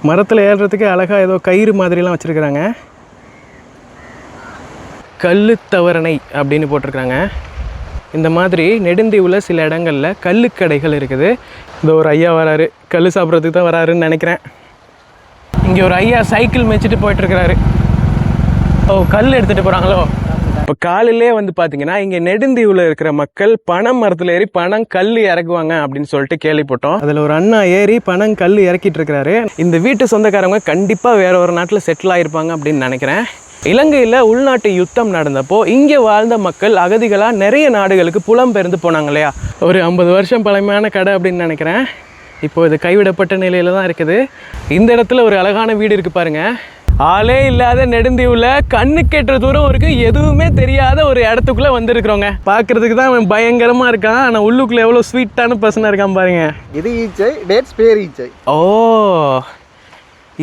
மரத்தில் ஏறுறதுக்கு அழகாக ஏதோ கயிறு மாதிரிலாம் வச்சுருக்குறாங்க. கல்லுத்தவரணை அப்படின்னு போட்டிருக்காங்க. இந்த மாதிரி நெடுந்தீவில் சில இடங்களில் கல்லுக்கடைகள் இருக்குது. இந்த ஒரு ஐயா வராரு, கல் சாப்பிட்றதுக்கு தான் வராருன்னு நினைக்கிறேன். இங்கே ஒரு ஐயா சைக்கிள் மேய்ச்சிட்டு போயிட்டுருக்கிறாரு. ஓ, கல் எடுத்துகிட்டு போகிறாங்களோ. இப்போ காலையிலே வந்து பார்த்தீங்கன்னா இங்கே நெடுந்தீவில் இருக்கிற மக்கள் பனம் மரத்தில் ஏறி கல் இறக்குவாங்க அப்படின்னு சொல்லிட்டு கேள்விப்பட்டோம். அதில் ஒரு அண்ணா ஏறி கல் இறக்கிட்டு இருக்கிறாரு. இந்த வீட்டு சொந்தக்காரங்க கண்டிப்பாக வேற ஒரு நாட்டில் செட்டில் ஆகிருப்பாங்க அப்படின்னு நினைக்கிறேன். இலங்கையில் உள்நாட்டு யுத்தம் நடந்தப்போ இங்கே வாழ்ந்த மக்கள் அகதிகளாக நிறைய நாடுகளுக்கு புலம்பெயர்ந்து போனாங்க இல்லையா. ஒரு 50 வருஷம் பழமையான கடை அப்படின்னு நினைக்கிறேன். இப்போது இது கைவிடப்பட்ட நிலையில் தான் இருக்குது. இந்த இடத்துல ஒரு அழகான வீடு இருக்குது பாருங்கள். ஆளே இல்லாத நெடுந்தீவில் கண்ணுக்கு எட்டுற தூரம் இருக்குது, எதுவுமே தெரியாத ஒரு இடத்துக்குள்ளே வந்துருக்குறோங்க. பார்க்குறதுக்கு தான் அவன் பயங்கரமாக இருக்கான், ஆனால் உள்ளுக்குள்ளே எவ்வளோ ஸ்வீட்டான பர்சனாக இருக்கான் பாருங்க. இது ஈச்சை, டேட்ஸ் பேர் ஈச்சை. ஓ,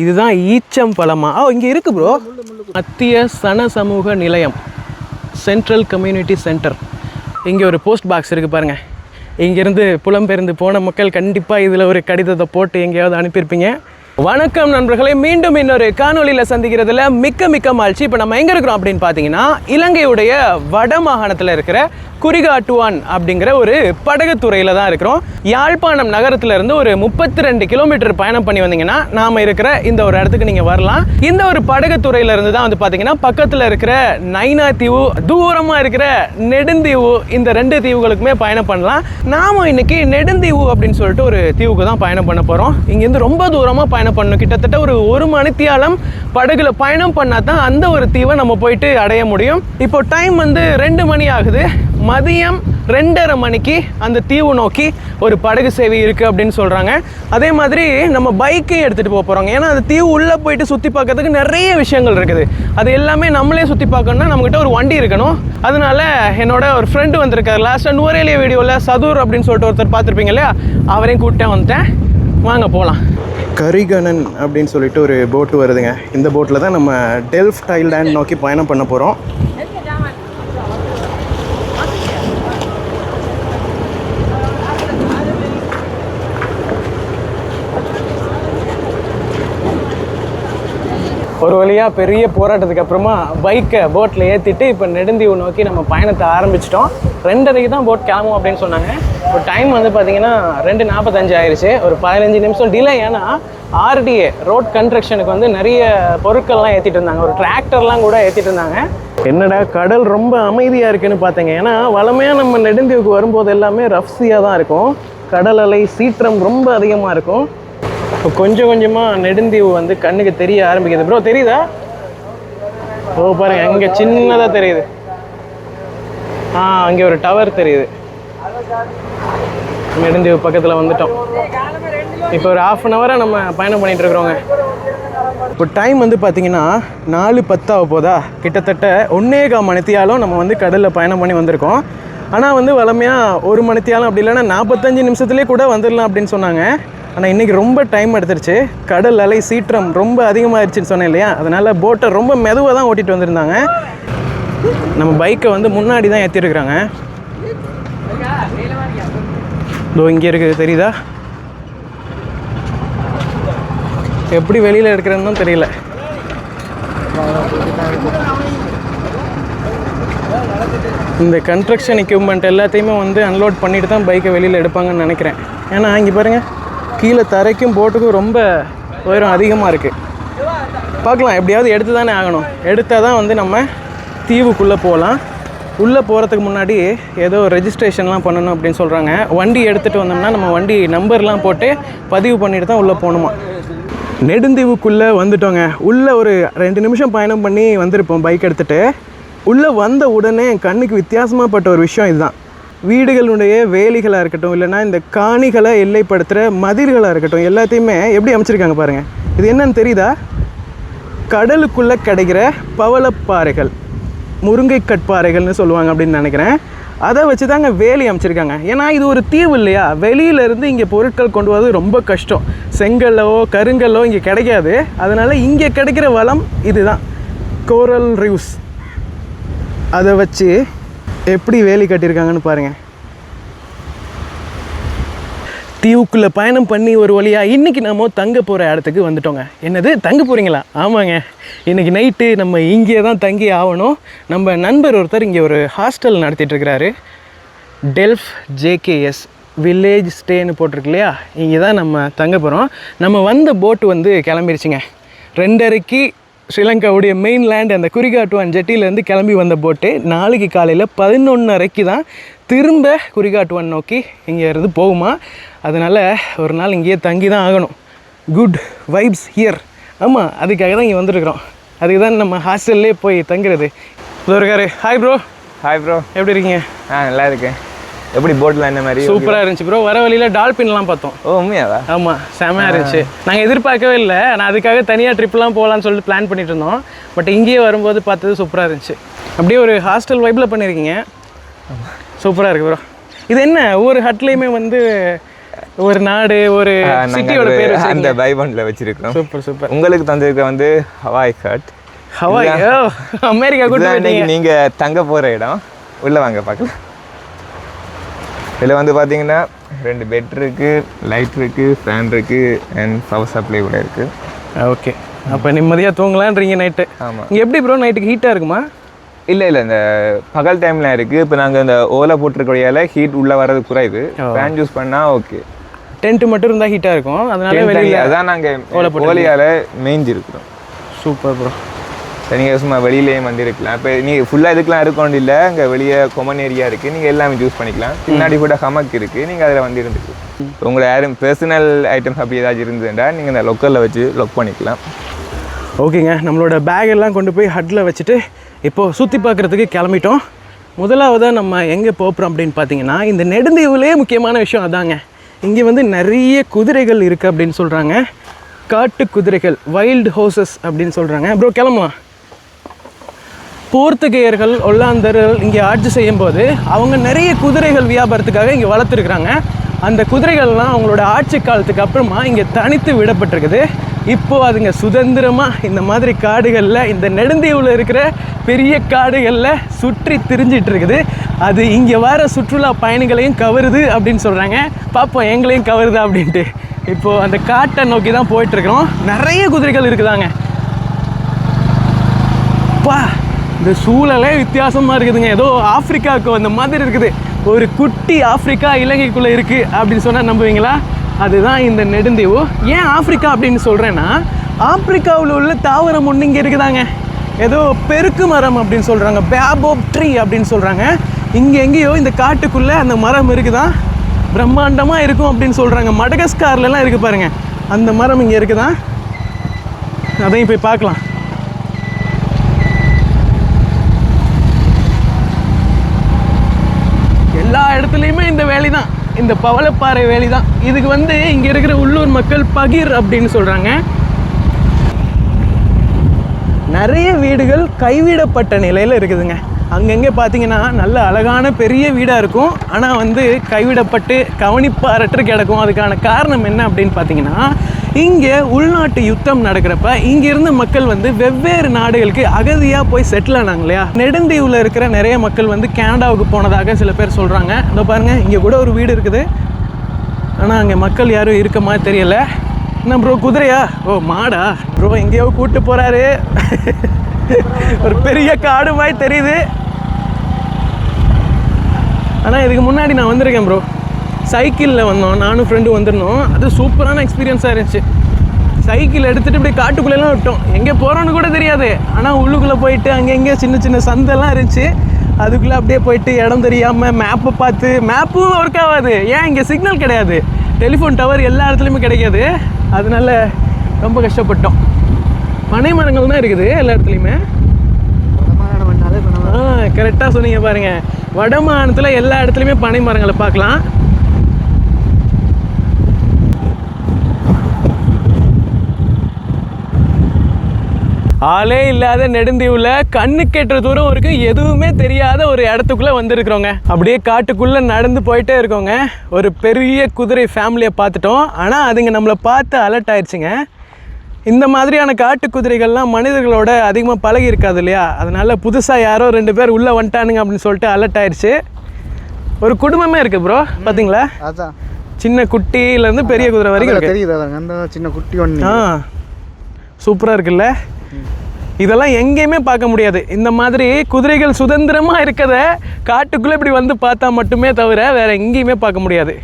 இதுதான் ஈச்சம் பழமா? ஓ, இங்கே இருக்குது ப்ரோ. மத்திய சன சமூக நிலையம், சென்ட்ரல் கம்யூனிட்டி சென்டர். இங்கே ஒரு போஸ்ட் பாக்ஸ் இருக்குது பாருங்கள். இங்கேருந்து புலம்பெயர்ந்து போன மக்கள் கண்டிப்பாக இதில் ஒரு கடிதத்தை போட்டு எங்கேயாவது அனுப்பியிருப்பீங்க. வணக்கம் நண்பர்களே, மீண்டும் இன்னொரு காணொலியில் சந்திக்கிறதுல மிக்க மகிழ்ச்சி. இப்போ நம்ம எங்கே இருக்கிறோம் அப்படின்னு பார்த்தீங்கன்னா, இலங்கையுடைய வட மாகாணத்தில் இருக்கிற குறிகாட்டுவான் அப்படிங்கிற ஒரு படகுத்துறையில் தான் இருக்கிறோம். யாழ்ப்பாணம் நகரத்திலிருந்து ஒரு 32 கிலோமீட்டர் பயணம் பண்ணி வந்தீங்கன்னா நாம் இருக்கிற இந்த ஒரு இடத்துக்கு நீங்கள் வரலாம். இந்த ஒரு படகுத்துறையிலிருந்து தான் வந்து பார்த்தீங்கன்னா பக்கத்தில் இருக்கிற நைனா தீவு, தூரமாக இருக்கிற நெடுந்தீவு, இந்த 2 தீவுகளுக்குமே பயணம் பண்ணலாம். நாம் இன்னைக்கு நெடுந்தீவு அப்படின்னு சொல்லிட்டு ஒரு தீவுக்கு தான் பயணம் பண்ண போகிறோம். இங்கேருந்து ரொம்ப தூரமாக பயணம் பண்ணணும். கிட்டத்தட்ட ஒரு 1 மணித்தியாலம் படகுல பயணம் பண்ணால் தான் அந்த ஒரு தீவை நம்ம போயிட்டு அடைய முடியும். இப்போ டைம் வந்து 2 மணி ஆகுது. மதியம் 2:30 மணிக்கு அந்த தீவு நோக்கி ஒரு படகு சேவை இருக்குது அப்படின்னு சொல்கிறாங்க. அதே மாதிரி நம்ம பைக்கையும் எடுத்துகிட்டு போக போகிறோங்க. ஏன்னா அந்த தீவு உள்ளே போயிட்டு சுற்றி பார்க்கறதுக்கு நிறைய விஷயங்கள் இருக்குது. அது எல்லாமே நம்மளே சுற்றி பார்க்கணுன்னா நம்மகிட்ட ஒரு வண்டி இருக்கணும். அதனால என்னோட ஒரு ஃப்ரெண்டு வந்திருக்காரு. லாஸ்ட்டாக நுவரேலியா வீடியோவில் சதுர் அப்படின்னு சொல்லிட்டு ஒருத்தர் பார்த்துருப்பீங்க இல்லையா, அவரையும் கூப்பிட்டே வந்துட்டேன். வாங்க போகலாம். கரிகணன் அப்படின்னு சொல்லிட்டு ஒரு போட்டு வருதுங்க. இந்த போட்டில் தான் நம்ம டெல்ஃப்ட் ஐலாண்ட் நோக்கி பயணம் பண்ண போகிறோம். ஒரு வழியாக பெரிய போராட்டத்துக்கு அப்புறமா பைக்கை போட்டில் ஏற்றிட்டு இப்போ நெடுந்தீவு நோக்கி நம்ம பயணத்தை ஆரம்பிச்சிட்டோம். 2:30க்கு தான் போட் கிளம்பும் அப்படின்னு சொன்னாங்க. இப்போ டைம் வந்து பார்த்தீங்கன்னா 2:45 ஆயிடுச்சு. ஒரு 15 நிமிஷம் டிலே. ஏன்னா RDA ரோட் கன்ஸ்ட்ரக்ஷனுக்கு வந்து நிறைய பொருட்கள்லாம் ஏற்றிட்டு இருந்தாங்க. ஒரு டிராக்டர்லாம் கூட ஏற்றிட்டு இருந்தாங்க. என்னடா கடல் ரொம்ப அமைதியாக இருக்குன்னு பார்த்தீங்க. ஏன்னா வளமையாக நம்ம நெடுந்தீவுக்கு வரும்போது எல்லாமே ரஃப்ஸியாக தான் இருக்கும். கடல் அலை சீற்றம் ரொம்ப அதிகமாக இருக்கும். இப்போ கொஞ்சம் கொஞ்சமாக நெடுந்தீவு வந்து கண்ணுக்கு தெரிய ஆரம்பிக்குது. ப்ரோ தெரியுதா? ஓ பாருங்க, அங்கே சின்னதாக தெரியுது. அங்கே ஒரு டவர் தெரியுது. நெடுந்தீவு பக்கத்தில் வந்துட்டோம். இப்போ ஒரு 1/2 hour நம்ம பயணம் பண்ணிகிட்டு இருக்கிறோங்க. இப்போ டைம் வந்து பார்த்தீங்கன்னா 4:10 ஆக போதா. கிட்டத்தட்ட 1.25 மணித்தியாலும் நம்ம வந்து கடலில் பயணம் பண்ணி வந்திருக்கோம். ஆனால் வந்து வளமையாக 1 மணித்தியாலும் அப்படி இல்லைன்னா 45 நிமிஷத்துலேயே கூட வந்துடலாம் அப்படின்னு சொன்னாங்க. ஆனால் இன்றைக்கி ரொம்ப டைம் எடுத்துருச்சு. கடல் அலை சீற்றம் ரொம்ப அதிகமாகிடுச்சின்னு சொன்னேன் இல்லையா, அதனால் போட்டை ரொம்ப மெதுவாக தான் ஓட்டிகிட்டு வந்திருந்தாங்க. நம்ம பைக்கை வந்து முன்னாடி தான் ஏற்றிருக்கிறாங்க. இதோ இங்கே இருக்குது, தெரியுதா? எப்படி வெளியில் எடுக்கிறதுன்னு தான் தெரியல. இந்த கன்ஸ்ட்ரக்ஷன் எக்யூப்மெண்ட் எல்லாத்தையுமே வந்து அன்லோட் பண்ணிட்டு தான் பைக்கை வெளியில் எடுப்பாங்கன்னு நினைக்கிறேன். ஏன்னா இங்கே பாருங்கள், கீழே தரைக்கும் போட்டுக்கும் ரொம்ப உயரம் அதிகமாக இருக்குது. பார்க்கலாம், எப்படியாவது எடுத்து தானே ஆகணும். எடுத்தால் தான் வந்து நம்ம தீவுக்குள்ளே போகலாம். உள்ளே போகிறதுக்கு முன்னாடி ஏதோ ரெஜிஸ்ட்ரேஷன்லாம் பண்ணணும் அப்படின்னு சொல்கிறாங்க. வண்டி எடுத்துகிட்டு வந்தோம்னா நம்ம வண்டி நம்பர்லாம் போட்டு பதிவு பண்ணிட்டு தான் உள்ளே போகணுமா. நெடுந்தீவுக்குள்ளே வந்துட்டோங்க. உள்ளே ஒரு 2 நிமிஷம் பயணம் பண்ணி வந்திருப்போம் பைக் எடுத்துகிட்டு. உள்ளே வந்த உடனே கண்ணுக்கு வித்தியாசமாகப்பட்ட ஒரு விஷயம் இதுதான். வீடுகளுடைய வேலிகளாக இருக்கட்டும், இல்லைனா இந்த காணிகளை எல்லைப்படுத்துகிற மதில்களாக இருக்கட்டும், எல்லாத்தையுமே எப்படி அமைச்சிருக்காங்க பாருங்கள். இது என்னன்னு தெரியுதா? கடலுக்குள்ளே கிடைக்கிற பவளப்பாறைகள், முருங்கை கட்பாறைகள்னு சொல்லுவாங்க அப்படின்னு நினைக்கிறேன். அதை வச்சு தாங்க வேலி அமைச்சிருக்காங்க. ஏன்னா இது ஒரு தீவு இல்லையா, வெளியிலேருந்து இங்கே பொருட்கள் கொண்டு வரது ரொம்ப கஷ்டம். செங்கல்லோ கருங்கல்லோ இங்கே கிடைக்காது. அதனால் இங்கே கிடைக்கிற வளம் இதுதான், கோரல் ரீவ்ஸ். அதை வச்சு எப்படி வேலி கட்டியிருக்காங்கன்னு பாருங்கள். தீவுக்குள்ளே பயணம் பண்ணி ஒரு வழியாக இன்றைக்கி நம்ம தங்க போகிற இடத்துக்கு வந்துட்டோங்க. என்னது தங்க போகிறீங்களா? ஆமாங்க, இன்றைக்கி நைட்டு நம்ம இங்கே தான் தங்கி ஆகணும். நம்ம நண்பர் ஒருத்தர் இங்கே ஒரு ஹாஸ்டல் நடத்திட்டுருக்கிறாரு. டெல்ஃப் ஜேகேஎஸ் வில்லேஜ் ஸ்டேன்னு போட்டிருக்கு இல்லையா, இங்கே தான் நம்ம தங்க போகிறோம். நம்ம வந்த போட்டு வந்து கிளம்பிருச்சுங்க. 2:30க்கு ஸ்ரீலங்காவுடைய மெயின்லேண்ட் அந்த குறிகாட்டுவான் ஜெட்டிலேருந்து கிளம்பி வந்த போட்டு நாளைக்கு காலையில் 11:30க்கு தான் திரும்ப குறிகாட்டுவான் நோக்கி இங்கே இருந்து போகுமா. அதனால் ஒரு நாள் இங்கேயே தங்கி தான் ஆகணும். Good vibes here. ஆமாம், அதுக்காக தான் இங்கே வந்துருக்குறோம். அதுக்கு தான் நம்ம ஹாஸ்டல்லே போய் தங்குறது. இதோ இருக்காரு. Hi bro. ஹாய் ப்ரோ, எப்படி இருக்கீங்க? நல்லா இருக்கேன். எப்படி போட்டில் என்ன மாதிரி? சூப்பராக இருந்துச்சு ப்ரோ. வர வழியில் டால்பின்லாம் பார்த்தோம். ஓ உண்மையாவா? ஆமாம், செமையாக இருந்துச்சு. நாங்கள் எதிர்பார்க்கவே இல்லை. நான் அதுக்காக தனியாக ட்ரிப்லாம் போகலான்னு சொல்லிட்டு பிளான் பண்ணிட்டு இருந்தோம். பட் இங்கேயே வரும்போது பார்த்தது சூப்பராக இருந்துச்சு. அப்படியே ஒரு ஹாஸ்டல் வைப்பில் பண்ணியிருக்கீங்க. சூப்பராக இருக்குது ப்ரோ. இது என்ன ஒவ்வொரு ஹட்லேயுமே வந்து ஒரு நாடு ஒரு சிட்டியோட பேர் அந்த பைபண்டில் வச்சிருக்கோம். Super super. உங்களுக்கு தந்திருக்க வந்து ஹவாய் ஹட். ஹவாய், அமெரிக்கா கூட. நீங்கள் தங்க போகிற இடம் உள்ளே வாங்க பார்க்கலாம். இதில் வந்து பார்த்தீங்கன்னா 2 பெட் இருக்குது, லைட் இருக்குது, ஃபேன் இருக்குது அண்ட் பவர் சப்ளை கூட இருக்குது. ஓகே, அப்போ நிம்மதியாக தூங்கலான்றீங்க நைட்டு. ஆமாம். இங்கே எப்படி ப்ரோ நைட்டுக்கு ஹீட்டாக இருக்குமா? இல்லை இந்த பகல் டைமில் இருக்குது. இப்போ நாங்கள் இந்த ஓலை போட்டிருக்கையால ஹீட் உள்ளே வர்றது குறைவு. ஃபேன் யூஸ் பண்ணால் ஓகே. டென்ட் மட்டும் இருந்தால் ஹீட்டாக இருக்கும். அதனால வெளியில் அதான் நாங்கள் ஓலையால் மேய்ஞ்சிருக்கிறோம். Super bro. நீங்கள் சும்மா வெளியிலேயே வந்துருக்கலாம். இப்போ நீங்கள் ஃபுல்லாக இதுக்கெலாம் இருக்கணும் இல்லை, அங்கே வெளியே கொமன் ஏரியா இருக்குது, நீங்கள் எல்லாமே யூஸ் பண்ணிக்கலாம். பின்னாடி கூட ஹமக் இருக்குது, நீங்கள் அதில் வந்து இருந்துக்கலாம். உங்களோட யாரும் பர்சனல் ஐட்டம்ஸ் அப்படி ஏதாச்சும் இருந்ததுன்னா நீங்கள் இந்த லொக்கரில் வச்சு லொக் பண்ணிக்கலாம். ஓகேங்க, நம்மளோட பேக் எல்லாம் கொண்டு போய் ஹட்டில் வச்சுட்டு இப்போது சுற்றி பார்க்குறதுக்கு கிளம்பிட்டோம். முதலாவதாக நம்ம எங்கே போகிறோம் அப்படின்னு பார்த்தீங்கன்னா, இந்த நெடுந்தீவுலேயே முக்கியமான விஷயம் அதாங்க. இங்கே வந்து நிறைய குதிரைகள் இருக்குது அப்படின்னு சொல்கிறாங்க. காட்டு குதிரைகள், வைல்டு ஹோர்சஸ் அப்படின்னு சொல்கிறாங்க. ப்ரோ கிளம்பலாம். போர்த்துகேயர்கள் ஒல்லாந்தர்கள் இங்கே ஆட்சி செய்யும்போது அவங்க நிறைய குதிரைகள் வியாபாரத்துக்காக இங்கே வளர்த்துருக்குறாங்க. அந்த குதிரைகள்லாம் அவங்களோட ஆட்சி காலத்துக்கு அப்புறமா இங்கே தனித்து விடப்பட்டிருக்குது. இப்போது அதுங்க சுதந்திரமாக இந்த மாதிரி காடுகளில், இந்த நெடுந்தீவில் இருக்கிற பெரிய காடுகளில் சுற்றி திரிஞ்சிட்டு இருக்குது. அது இங்கே வர சுற்றுலா பயணிகளையும் கவருது அப்படின்னு சொல்கிறாங்க. பார்ப்போம் எங்களையும் கவருதா அப்படின்ட்டு. இப்போது அந்த காட்டை நோக்கி தான் போயிட்டுருக்குறோம். நிறைய குதிரைகள் இருக்குதாங்க. பா, இந்த சூழலே வித்தியாசமாக இருக்குதுங்க. ஏதோ ஆப்பிரிக்காவுக்கு வந்த மாதிரி இருக்குது. ஒரு குட்டி ஆப்பிரிக்கா இலங்கைக்குள்ளே இருக்குது அப்படின்னு சொன்னால் நம்புவீங்களா? அதுதான் இந்த நெடுந்தீவு. ஏன் ஆப்பிரிக்கா அப்படின்னு சொல்கிறேன்னா, ஆப்பிரிக்காவில் உள்ள தாவரம் ஒன்று இங்கே இருக்குதாங்க. ஏதோ பெருக்கு மரம் அப்படின்னு சொல்கிறாங்க, பேபோப் ட்ரீ அப்படின்னு சொல்கிறாங்க. இங்கே எங்கேயோ இந்த காட்டுக்குள்ளே அந்த மரம் இருக்குதான், பிரம்மாண்டமாக இருக்கும் அப்படின்னு சொல்கிறாங்க. மடகஸ்கார்லாம் இருக்குது பாருங்கள், அந்த மரம் இங்கே இருக்குதான். அதையும் போய் பார்க்கலாம். எல்லா இடத்துலையுமே இந்த வேலி தான், இந்த பவளப்பாறை வேலி தான். இதுக்கு வந்து இங்கே இருக்கிற உள்ளூர் மக்கள் பகிர் அப்படின்னு சொல்கிறாங்க. நிறைய வீடுகள் கைவிடப்பட்ட நிலையில் இருக்குதுங்க. அங்கங்கே பார்த்தீங்கன்னா நல்ல அழகான பெரிய வீடாக இருக்கும், ஆனால் வந்து கைவிடப்பட்டு கவனிப்பாரற்று கிடக்கும். அதுக்கான காரணம் என்ன அப்படின்னு பார்த்தீங்கன்னா, இங்கே உள்நாட்டு யுத்தம் நடக்கிறப்ப இங்கேருந்து மக்கள் வந்து வெவ்வேறு நாடுகளுக்கு அகதியாக போய் செட்டில் ஆனாங்க இல்லையா. நெடுந்தீவில் இருக்கிற நிறைய மக்கள் வந்து கனடாவுக்கு போனதாக சில பேர் சொல்கிறாங்க. இதோ பாருங்கள், இங்கே கூட ஒரு வீடு இருக்குது, ஆனால் அங்கே மக்கள் யாரும் இருக்க மாதிரி தெரியல. என்ன ப்ரோ, குதிரையா? ஓ மாடா ப்ரோ, எங்கேயோ கூப்பிட்டு போகிறாரு. ஒரு பெரிய காடு மாதிரி தெரியுது. ஆனால் இதுக்கு முன்னாடி நான் வந்திருக்கேன் ப்ரோ. சைக்கிளில் வந்தோம், நானும் ஃப்ரெண்டும் வந்துருந்தோம். அது சூப்பரான எக்ஸ்பீரியன்ஸாக இருந்துச்சு. சைக்கிள் எடுத்துகிட்டு இப்படி காட்டுக்குள்ளெல்லாம் விட்டோம். எங்கே போகிறோன்னு கூட தெரியாது. ஆனால் உள்ளுக்குள்ளே போயிட்டு அங்கங்கே சின்ன சின்ன சந்தெல்லாம் இருந்துச்சு. அதுக்குள்ளே அப்படியே போயிட்டு இடம் தெரியாமல் மேப்பை பார்த்து, மேப்பும் ஒர்க் ஆகாது. ஏன், இங்கே சிக்னல் கிடையாது, டெலிஃபோன் டவர் எல்லா இடத்துலையுமே கிடைக்காது. அதனால ரொம்ப கஷ்டப்பட்டோம். பனை மரங்கள் தான் இருக்குது எல்லா இடத்துலையுமே. கரெக்டாக சொன்னீங்க பாருங்கள், வடமாநிலத்தில் எல்லா இடத்துலையுமே பனை மரங்களை பார்க்கலாம். ஆளே இல்லாத நெடுந்தீவில் கண்ணு கெட்டுற தூரம் இருக்கு, எதுவுமே தெரியாத ஒரு இடத்துக்குள்ளே வந்திருக்கிறோங்க. அப்படியே காட்டுக்குள்ளே நடந்து போயிட்டே இருக்கோங்க. ஒரு பெரிய குதிரை ஃபேமிலியை பார்த்துட்டோம். ஆனால் அதுங்க நம்மளை பார்த்து அலர்ட் ஆயிடுச்சுங்க. இந்த மாதிரியான காட்டு குதிரைகள்லாம் மனிதர்களோட அதிகமாக பழகி இருக்காது இல்லையா. அதனால் புதுசாக யாரோ 2 பேர் உள்ளே வந்துட்டானுங்க அப்படின்னு சொல்லிட்டு அலர்ட் ஆயிடுச்சு. ஒரு குடும்பமே இருக்குது ப்ரோ, பார்த்தீங்களா? அதான் சின்ன குட்டியிலேருந்து பெரிய குதிரை வரைக்கும் இருக்கு. தெரியுது அந்த சின்ன குட்டி ஒன்று. சூப்பராக இருக்குல்ல. இதெல்லாம் எங்கேயுமே பார்க்க முடியாது. இந்த மாதிரி குதிரைகள் சுதந்திரமாக இருக்கத காட்டுக்குள்ளே இப்படி வந்து பார்த்தா மட்டுமே தவிர வேறு எங்கேயுமே பார்க்க முடியாது.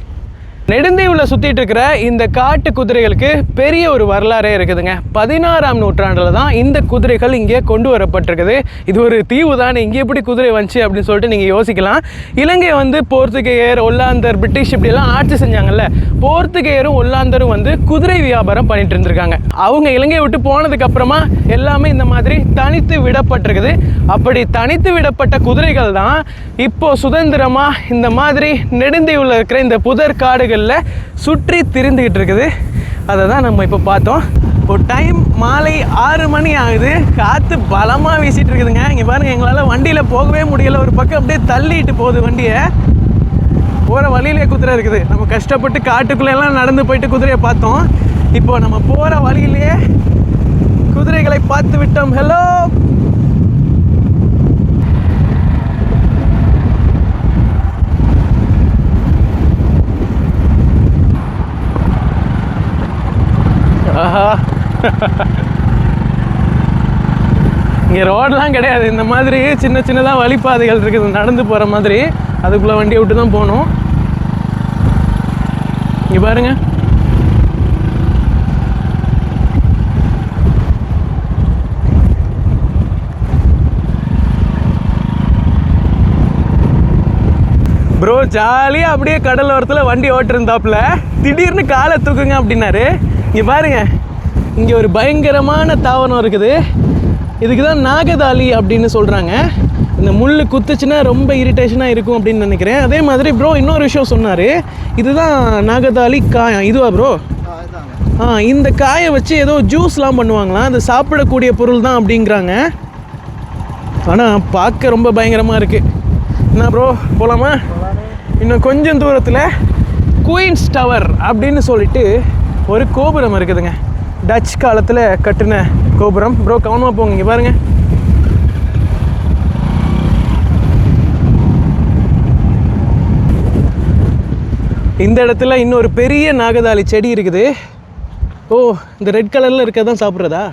நெடுந்தீவில் சுற்றிட்டு இருக்கிற இந்த காட்டு குதிரைகளுக்கு பெரிய ஒரு வரலாறே இருக்குதுங்க. 16ஆம் நூற்றாண்டில் தான் இந்த குதிரைகள் இங்கே கொண்டு வரப்பட்டிருக்குது. இது ஒரு தீவு தான், இங்கே எப்படி குதிரை வந்துச்சு அப்படின்னு சொல்லிட்டு நீங்கள் யோசிக்கலாம். இலங்கை வந்து போர்த்துகேயர், ஒல்லாந்தர், பிரிட்டிஷ் இப்படிலாம் ஆட்சி செஞ்சாங்கல்ல. போர்த்துகேயரும் ஒல்லாந்தரும் வந்து குதிரை வியாபாரம் பண்ணிட்டு இருந்திருக்காங்க. அவங்க இலங்கையை விட்டு போனதுக்கு அப்புறமா எல்லாமே இந்த மாதிரி தனித்து விடப்பட்டிருக்குது. அப்படி தனித்து விடப்பட்ட குதிரைகள் தான் இப்போ சுதந்திரமாக இந்த மாதிரி நெடுந்தீவில் இருக்கிற இந்த புதர் காடுகள் சுற்றி திரிந்துகிட்டு இருக்குது. அதை தான் நம்ம இப்போ பார்த்தோம். இப்போ டைம் மாலை 6 மணி ஆகுது. காற்று பலமாக வீசிட்டு இருக்குதுங்க. இங்கே பாருங்கள், எங்களால் வண்டியில் போகவே முடியலை. ஒரு பக்கம் அப்படியே தள்ளிட்டு போகுது வண்டியை. போகிற வழியிலே குதிரை இருக்குது. நம்ம கஷ்டப்பட்டு காட்டுக்குள்ளெல்லாம் நடந்து போயிட்டு குதிரையை பார்த்தோம். இப்போ நம்ம போகிற வழியிலேயே குதிரைகளை பார்த்து விட்டோம். ஹலோ, ஆஹா, இங்கே ரோடெலாம் கிடையாது. இந்த மாதிரி சின்ன சின்னதாக வழிப்பாதைகள் இருக்குது நடந்து போகிற மாதிரி. அதுக்குள்ளே வண்டியை விட்டு தான் போகணும். இங்கே பாருங்க, ப்ரோ ஜாலியாக அப்படியே கடல் ஓரத்தில் வண்டி ஓட்டிருந்தாப்புல திடீர்னு காலை தூக்குங்க அப்படின்னாரு. இங்கே பாருங்க, இங்கே ஒரு பயங்கரமான தாவரம் இருக்குது. இதுக்கு தான் நாகதாளி அப்படின்னு சொல்கிறாங்க. இந்த முள் குத்துச்சுன்னா ரொம்ப இரிட்டேஷனாக இருக்கும் அப்படின்னு நினைக்கிறேன். அதே மாதிரி ப்ரோ இன்னொரு விஷயம் சொன்னார். இதுதான் நாகதாளி காயம். இதுவா ப்ரோ? இந்த காயை வச்சு ஏதோ ஜூஸ்லாம் பண்ணுவாங்களாம். அது சாப்பிடக்கூடிய பொருள் தான் அப்படிங்கிறாங்க. ஆனால் பார்க்க ரொம்ப பயங்கரமாக இருக்குது. என்ன ப்ரோ, போகலாமா? இன்னும் கொஞ்சம் தூரத்தில் குயின்ஸ் டவர் அப்படின்னு சொல்லிட்டு ஒரு கோபுரம் இருக்குதுங்க. டச் காலத்தில் கட்டின கோபுரம். ப்ரோ கவனமாக போங்க. இங்கே பாருங்கள், இந்த இடத்துல இன்னொரு பெரிய நாகதாளி செடி இருக்குது. ஓ, இந்த ரெட் கலரில் இருக்கிறதான் சாப்பிட்றதா?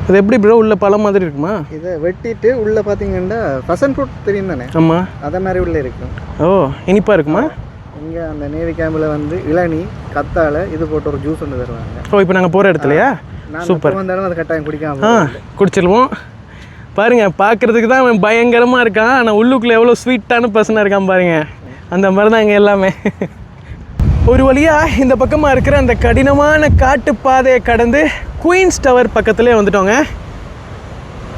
அது எப்படி ப்ரோ, உள்ள பழம் மாதிரி இருக்குமா? இதை வெட்டிட்டு உள்ளே பார்த்தீங்கன்னா பசன் ஃப்ரூட் தெரியும் தானே? ஆமாம், அதை மாதிரி உள்ளே இருக்கும். ஓ, இனிப்பாக இருக்குமா? இங்கே அந்த நேவி கேம்பில் வந்து இளநீ கத்தாழை இது போட்டு ஒரு ஜூஸ் ஒன்று தருவாங்க. ஓ, இப்போ நாங்கள் போகிற இடத்துலையா? சூப்பர். வந்தாலும் அதை கட்டாயம் குடிக்காம குடிச்சிருவோம். பாருங்கள், பார்க்குறதுக்கு தான் அவன் பயங்கரமாக இருக்கான். ஆனால் உள்ளுக்குள்ளே எவ்வளோ ஸ்வீட்டான பர்சனாக இருக்கான் பாருங்கள். அந்த மாதிரி தான் இங்கே எல்லாமே. ஒரு வழியாக இந்த பக்கமாக இருக்கிற அந்த கடினமான காட்டு பாதையை கடந்து குயின்ஸ் டவர் பக்கத்துலேயே வந்துட்டோங்க.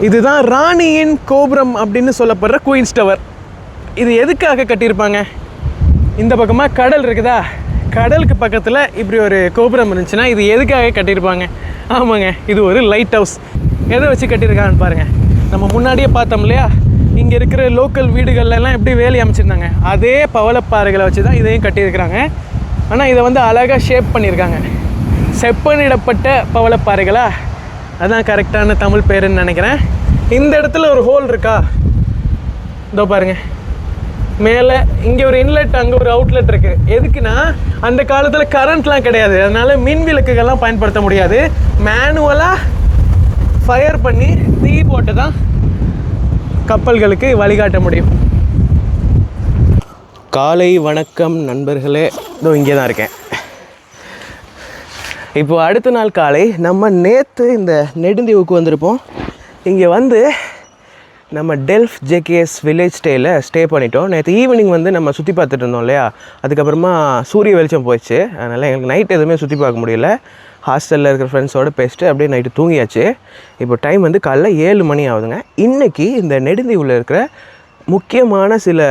இதுதான் ராணியின் கோபுரம் அப்படின்னு சொல்லப்படுற குயின்ஸ் டவர். இது எதுக்காக கட்டியிருப்பாங்க? இந்த பக்கமாக கடல் இருக்குதா, கடலுக்கு பக்கத்தில் இப்படி ஒரு கோபுரம் இருந்துச்சுன்னா இது எதுக்காக கட்டியிருப்பாங்க? ஆமாங்க, இது ஒரு லைட் ஹவுஸ். எதை வச்சு கட்டியிருக்காங்கன்னு பாருங்கள். நம்ம முன்னாடியே பார்த்தோம் இல்லையா, இங்கே இருக்கிற லோக்கல் வீடுகள்லாம் எப்படி வேலி அமைச்சிருந்தாங்க, அதே பவளப்பாறைகளை வச்சு தான் இதையும் கட்டியிருக்கிறாங்க. ஆனால் இதை வந்து அழகாக ஷேப் பண்ணியிருக்காங்க. செப்பனிடப்பட்ட பவளப்பாறைகளா, அதுதான் கரெக்டான தமிழ் பேருன்னு நினைக்கிறேன். இந்த இடத்துல ஒரு ஹோல் இருக்கா, இதோ பாருங்கள். மேலே இங்கே ஒரு இன்லெட், அங்கே ஒரு அவுட்லெட் இருக்குது. எதுக்குன்னா அந்த காலத்தில் கரண்ட்லாம் கிடையாது. அதனால் மின் விளக்குகள்லாம் பயன்படுத்த முடியாது. மேனுவலாக ஃபயர் பண்ணி தீ போட்டு தான் கப்பல்களுக்கு வழிகாட்ட முடியும். காலை வணக்கம் நண்பர்களே, இதோ இங்கே தான் இருக்கேன். இப்போது அடுத்த நாள் காலை நம்ம நேற்று இந்த நெடுந்தீவுக்கு வந்திருப்போம். இங்கே வந்து நம்ம டெல்ஃப் ஜேகேஎஸ் வில்லேஜ் ஸ்டே பண்ணிட்டோம். நேற்று ஈவினிங் வந்து நம்ம சுற்றி பார்த்துட்டு இருந்தோம் இல்லையா, அதுக்கப்புறமா சூரிய வெளிச்சம் போயிடுச்சு. அதனால் எங்களுக்கு நைட் எதுவுமே சுற்றி பார்க்க முடியல. ஹாஸ்டலில் இருக்கிற ஃப்ரெண்ட்ஸோடு பேசிட்டு அப்படியே நைட்டு தூங்கியாச்சு. இப்போ டைம் வந்து காலைல 7 மணி ஆகுதுங்க. இன்றைக்கி இந்த நெடுந்தீவில் இருக்கிற முக்கியமான சில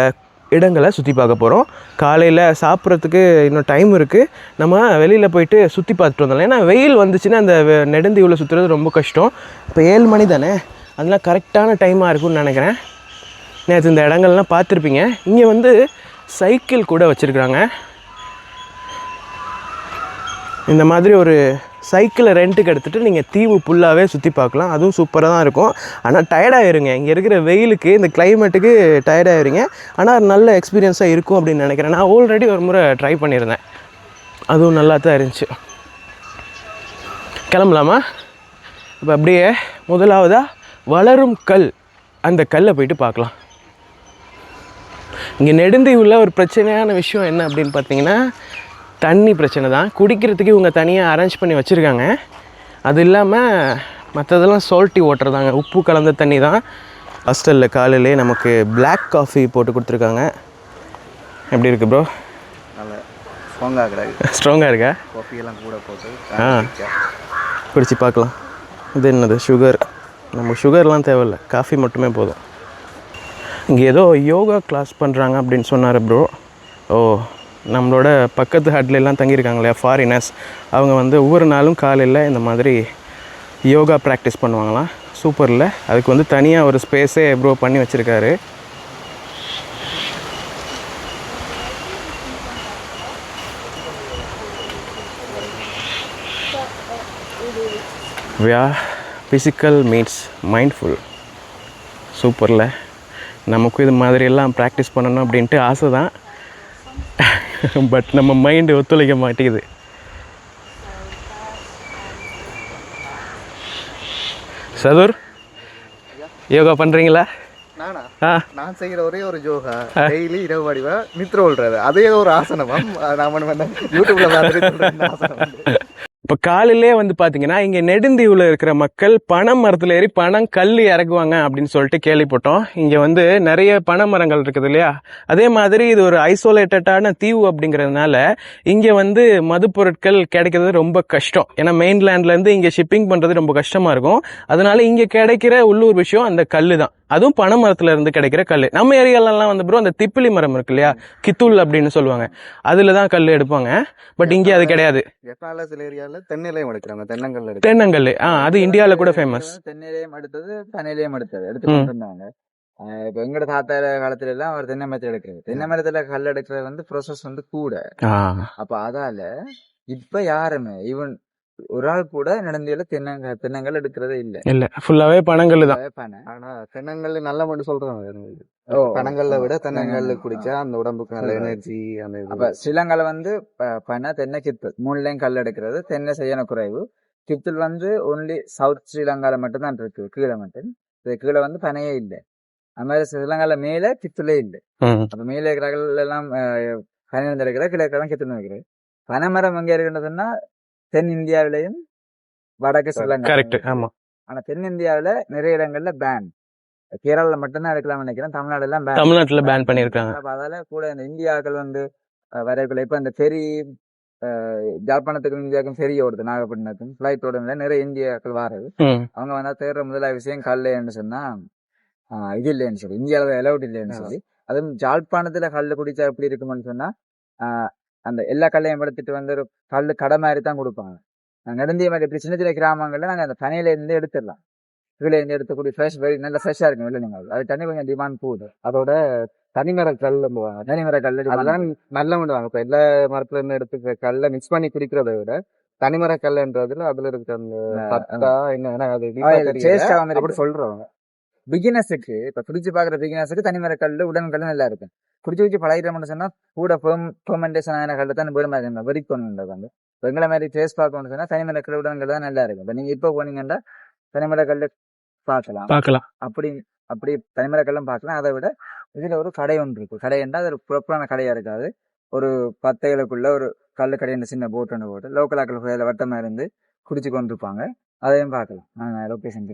இடங்களை சுற்றி பார்க்க போகிறோம். காலையில் சாப்பிட்றதுக்கு இன்னும் டைம் இருக்குது. நம்ம வெளியில் போயிட்டு சுற்றி பார்த்துட்டு வந்தோம். ஏன்னா வெயில் வந்துச்சுன்னா அந்த நெடுந்தீவில் சுற்றுறது ரொம்ப கஷ்டம். இப்போ 7 மணி தானே, அதெல்லாம் கரெக்டான டைமாக இருக்கும்னு நினைக்கிறேன். நேற்று இந்த இடங்கள்லாம் பார்த்துருப்பீங்க. இங்கே வந்து சைக்கிள் கூட வச்சுருக்குறாங்க. இந்த மாதிரி ஒரு சைக்கிளை ரெண்ட்டுக்கு எடுத்துகிட்டு நீங்கள் தீவு ஃபுல்லாகவே சுற்றி பார்க்கலாம். அதுவும் சூப்பராக தான் இருக்கும். ஆனால் டயர்டாகிருங்க, இங்கே இருக்கிற வெயிலுக்கு இந்த கிளைமேட்டுக்கு டயர்டாகிருங்க. ஆனால் நல்ல எக்ஸ்பீரியன்ஸாக இருக்கும் அப்படின்னு நினைக்கிறேன். நான் ஆல்ரெடி ஒரு முறை ட்ரை பண்ணியிருந்தேன், அதுவும் நல்லா தான் இருந்துச்சு. கிளம்பலாமா? இப்போ அப்படியே முதலாவதாக வளரும் கல், அந்த கல்லை போயிட்டு பார்க்கலாம். இங்கே நெடுந்தீவில் ஒரு பிரச்சனையான விஷயம் என்ன அப்படின்னு பார்த்தீங்கன்னா தண்ணி பிரச்சனை தான். குடிக்கிறதுக்கு இவங்க தனியாக அரேஞ்ச் பண்ணி வச்சுருக்காங்க. அது இல்லாமல் மற்றதெல்லாம் சால்ட்டி வாட்டர் தாங்க, உப்பு கலந்த தண்ணி தான். ஹாஸ்டலில் காலையிலே நமக்கு பிளாக் காஃபி போட்டு கொடுத்துருக்காங்க. எப்படி இருக்குது ப்ரோ? நல்ல ஸ்ட்ராங்காக கிடையாது. ஸ்ட்ராங்காக இருக்கா? காஃபியெல்லாம் கூட போட்டு குடிச்சு பார்க்கலாம். இது என்னது? சுகர். நம்ம சுகர்லாம் தேவையில்லை, காஃபி மட்டுமே போதும். இங்கே ஏதோ யோகா கிளாஸ் பண்ணுறாங்க அப்படின்னு சொன்னார் ப்ரோ. ஓ, நம்மளோட பக்கத்து ஹட்லெலாம் தங்கியிருக்காங்க இல்லையா ஃபாரினர்ஸ், அவங்க வந்து ஒவ்வொரு நாளும் காலையில் இந்த மாதிரி யோகா ப்ராக்டிஸ் பண்ணுவாங்களாம். சூப்பரில். அதுக்கு வந்து தனியாக ஒரு ஸ்பேஸே ப்ரோ பண்ணி வச்சுருக்காரு. Physical meets mindful. சூப்பரில். நமக்கும் இது மாதிரியெல்லாம் ப்ராக்டிஸ் பண்ணணும் அப்படின்ட்டு ஆசை தான். பட் நம்ம மைண்டு ஒத்துழைக்க மாட்டேங்குது. சதுர், யோகா பண்ணுறீங்களா? நானா? நான் செய்கிற ஒரே ஒரு யோகா டெய்லி இரவு வடிவா நித்திர விடுறது. அதே ஒரு ஆசனம். நான் யூடியூப்ல பார்த்துட்டு ஆசனம். இப்போ காலையிலே வந்து பார்த்தீங்கன்னா இங்கே நெடுந்தீவில் இருக்கிற மக்கள் பனை மரத்தில் ஏறி கல் இறக்குவாங்க அப்படின்னு சொல்லிட்டு கேள்விப்பட்டோம். இங்கே வந்து நிறைய பனை மரங்கள் இருக்குது இல்லையா, அதே மாதிரி இது ஒரு ஐசோலேட்டடான தீவு அப்படிங்கிறதுனால இங்கே வந்து மது பொருட்கள் கிடைக்கிறது ரொம்ப கஷ்டம். ஏன்னா மெயின்லேண்ட்லேருந்து இங்கே ஷிப்பிங் பண்ணுறது ரொம்ப கஷ்டமாக இருக்கும். அதனால இங்கே கிடைக்கிற உள்ளூர் விஷயம் அந்த கல் தான். அதுவும் பனை மரத்துல இருந்து கிடைக்கிற கல். நம்ம ஏரியாலலாம் வந்து ப்ரோ அந்த திப்பிலி மரம் இருக்கு இல்லையா, கித்தூல் அப்படின்னு சொல்லுவாங்க, அதுல தான் கல் எடுப்பாங்க. பட் இங்கே அது கிடையாது. சில ஏரியாவில் தென்னிலையும் எடுக்கிறாங்க, தென்னங்கல். தென்னங்கல் அது இந்தியாவில கூட ஃபேமஸ். தென்னிலையும் எடுத்தது, பனையிலையும் எடுத்தது எடுத்துட்டு இருந்தாங்க. இப்ப எங்கட தாத்தா காலத்துல எல்லாம் அவர் தென்னை மரத்துல எடுக்கிறது. தென்னை மரத்துல கல் எடுக்கிறது வந்து ப்ரோசஸ் வந்து கூட. அப்ப அதால இப்ப யாருமே ஈவன் ஒரு ஆள் கூட நடந்தியில தென்னங்கள் எடுக்கிறதே இல்ல. ஃபுல்லாவே பனங்கல் தான். ஆனா தென்னங்கல் நல்ல மட்டும் சொல்றாங்க. பனங்கல்ல விட தென்னங்கல் குடிச்சா அந்த உடம்புக்கு நல்ல எனர்ஜி. அந்த அப்ப ஸ்ரீலங்கால வந்து பனை, தென்னை, கித்தல் மூணுலயும் கல் எடுக்கிறது. தென்னை செய்யன குறைவு. கித்தல் வந்து ஒன்லி சவுத் ஸ்ரீலங்கால மட்டும் தான் இருக்கு, கீழே மட்டும். கீழே வந்து பனையே இல்லை. அது மாதிரி ஸ்ரீலங்கால மேல கித்தலே இல்லை. அப்ப மேல இருக்கிறார்கள் எல்லாம் பனை எடுக்கிற, கீழே இருக்கிறதா கித்தல் வைக்கிறது. பனைமரம் எங்க இருக்குன்றதுன்னா தென் இந்தியாவிலையும் வடக்கு ஸ்ரீலங்கா. ஆனா தென்னிந்தியாவில நிறைய இடங்கள்ல பேன். கேரளால மட்டும்தான் எடுக்கலாம் நினைக்கிறேன். தமிழ்நாடு எல்லாம் தமிழ்நாட்டுல பேன் பண்ணிருக்காங்க. அதால கூட இந்த இந்தியாக்கள் வந்து வரைக்குள்ள இப்ப இந்த ஃபெரி ஜாழ்ப்பாணத்துக்கும் இந்தியாவுக்கும் ஃபெரி ஓடுது, நாகப்பட்டினத்துக்கும் ஃபிளைட் ஓடுல நிறைய இந்தியாக்கள் வாரது. அவங்க வந்தா தேடுற முதலாக விஷயம் கல்லுன்னு சொன்னா இது இல்லைன்னு சொல்லி, இந்தியாவில அலௌட் இல்லைன்னு சொல்லி. அதுவும் ஜாழ்ப்பாணத்துல கல்லு குடிச்சா எப்படி இருக்கும்னு சொன்னா அந்த எல்லா கல்லையும் எடுத்துட்டு வந்து ஒரு கல்லு கடை மாதிரி தான் கொடுப்பாங்க. நெடுந்திய மாதிரி இப்படி சின்ன சின்ன கிராமங்கள்ல நாங்க அந்த பனையில இருந்து எடுத்துடலாம். கீழே இருந்து எடுத்துக்கூடிய ஃப்ரெஷ் நல்ல ஃப்ரெஷ்ஷா இருக்கும். இல்லை நீங்கள் அது தண்ணி கொஞ்சம் டிமாண்ட் போகுது. அதோட தனிமர கல், தனிமர கல் அதெல்லாம் நல்ல பண்ணுவாங்க. இப்ப எல்லா மரத்துல இருந்து எடுத்துக்கிற கல்லை மிக்ஸ் பண்ணி குடிக்கிறத விட தனிமர கல்ன்றதுல அதுல இருக்கிற அந்த என்ன அப்படி சொல்றவங்க பிகினர்ஸுக்கு, இப்ப குடிச்சு பாக்குற பிகினர்ஸுக்கு தனிமர கல்லு உடன் கல்லு நல்லா இருக்கும். குடிச்சு பழகிட்டோம்னு சொன்னா கூட பெர்மெண்டேஷன் ஆன கல்லு தான் வீடு வெறிக்கொண்டு வந்து எங்களை மாதிரி டேஸ்ட் பார்க்கணும்னு சொன்னா தனிமர கல் உடன் கல்லு தான் நல்லா இருக்கும். இப்ப நீங்க இப்ப போனீங்கன்னா தனிமர கல்லு பார்க்கலாம். அப்படி தனிமர கல்லும் பார்க்கலாம். அதை விட இதுல ஒரு கடை ஒன்று இருக்கு. கடை என்றால் அது ஒரு ப்ராப்பரான கடையா இருக்காது. ஒரு 10 ஏழுக்குள்ள ஒரு கல்லு கடை, சின்ன போட் ஒன்று போட்டு லோக்கலாக்கள் வட்டமா இருந்து குடிச்சு கொண்டிருப்பாங்க. அதையும் பார்க்கலாம். நான் லொகேஷன்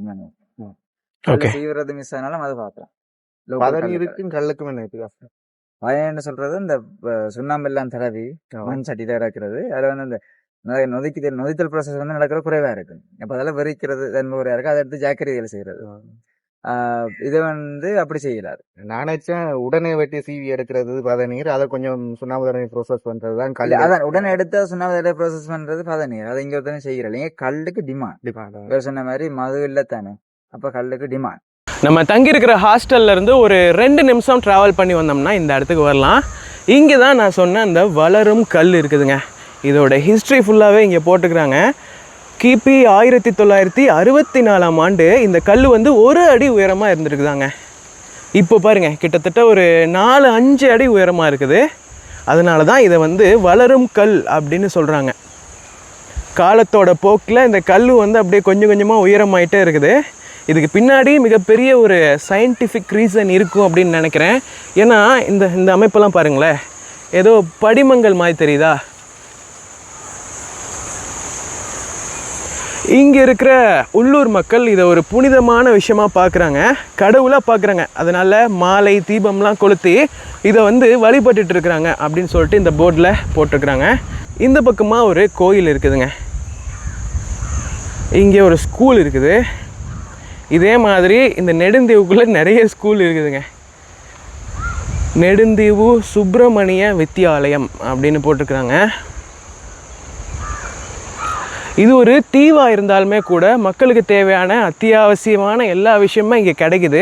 செய்வது மிஸ் ஆனாலும் அதை பார்க்கலாம். கல்லுக்கும் என்ன வித்தியாசம்? பயன்னு சொல்றது இந்த சுண்ணாம்பு எல்லாம் தடவி மண் சட்டி தான் இறக்குறது. அதுல வந்து இந்த நொதித்தல் ப்ராசஸ் வந்து நடக்கிற குறைவா இருக்கு. அப்ப அதெல்லாம் வெறிக்கிறது தன்மை குறைவா இருக்கு. அதை எடுத்து ஜாக்கிரதைகளை செய்யறது. இது வந்து அப்படி செய்யலாது. நானேச்சும் உடனே வெட்டி சீவி எடுக்கிறது பதநீர், அதை கொஞ்சம் சுண்ணாம்பு தடவை ப்ரோசஸ் பண்றதுதான் கல். அதான் உடனே எடுத்து சுண்ணாம்பு தடவை ப்ரோசஸ் பண்றது பதநீர். அதை இங்க ஒருத்தனை செய்யறேன். கல்லுக்கு டிமாண்ட் சொன்ன மாதிரி மது இல்லத்தானே, அப்ப கல்லுக்கு டிமாண்ட். நம்ம தங்கியிருக்கிற ஹாஸ்டல்ல இருந்து ஒரு 2 நிமிஷம் டிராவல் பண்ணி வந்தோம்னா இந்த இடத்துக்கு வரலாம். இங்கே தான் நான் சொன்ன அந்த வளரும் கல் இருக்குதுங்க. இதோட ஹிஸ்ட்ரி ஃபுல்லாகவே இங்கே போட்டுக்கிறாங்க. கிபி 1964ஆம் ஆண்டு இந்த கல் வந்து 1 அடி உயரமாக இருந்திருக்குதாங்க. இப்போ பாருங்கள் கிட்டத்தட்ட ஒரு 4-5 அடி உயரமாக இருக்குது. அதனால தான் இதை வந்து வளரும் கல் அப்படின்னு சொல்கிறாங்க. காலத்தோட போக்கில் இந்த கல் வந்து அப்படியே கொஞ்சம் கொஞ்சமாக உயரமாயிட்டே இருக்குது. இதுக்கு பின்னாடி மிகப்பெரிய ஒரு சயின்டிஃபிக் ரீசன் இருக்கும் அப்படின்னு நினைக்கிறேன். ஏன்னா இந்த அமைப்பெல்லாம் பாருங்களேன், ஏதோ படிமங்கள் மாதிரி தெரியுதா? இங்கே இருக்கிற உள்ளூர் மக்கள் இதை ஒரு புனிதமான விஷயமாக பார்க்குறாங்க, கடவுளாக பார்க்குறாங்க. அதனால் மாலை தீபம்லாம் கொளுத்தி இதை வந்து வழிபட்டுட்டு இருக்கிறாங்க அப்படின்னு சொல்லிட்டு இந்த போர்டில் போட்டிருக்கிறாங்க. இந்த பக்கமாக ஒரு கோயில் இருக்குதுங்க. இங்கே ஒரு ஸ்கூல் இருக்குது. இதே மாதிரி இந்த நெடுந்தீவுக்குள்ளே நிறைய ஸ்கூல் இருக்குதுங்க. நெடுந்தீவு சுப்பிரமணிய வித்தியாலயம் அப்படின்னு போட்டிருக்கிறாங்க. இது ஒரு தீவாக இருந்தாலுமே கூட மக்களுக்கு தேவையான அத்தியாவசியமான எல்லா விஷயமும் இங்கே கிடைக்குது.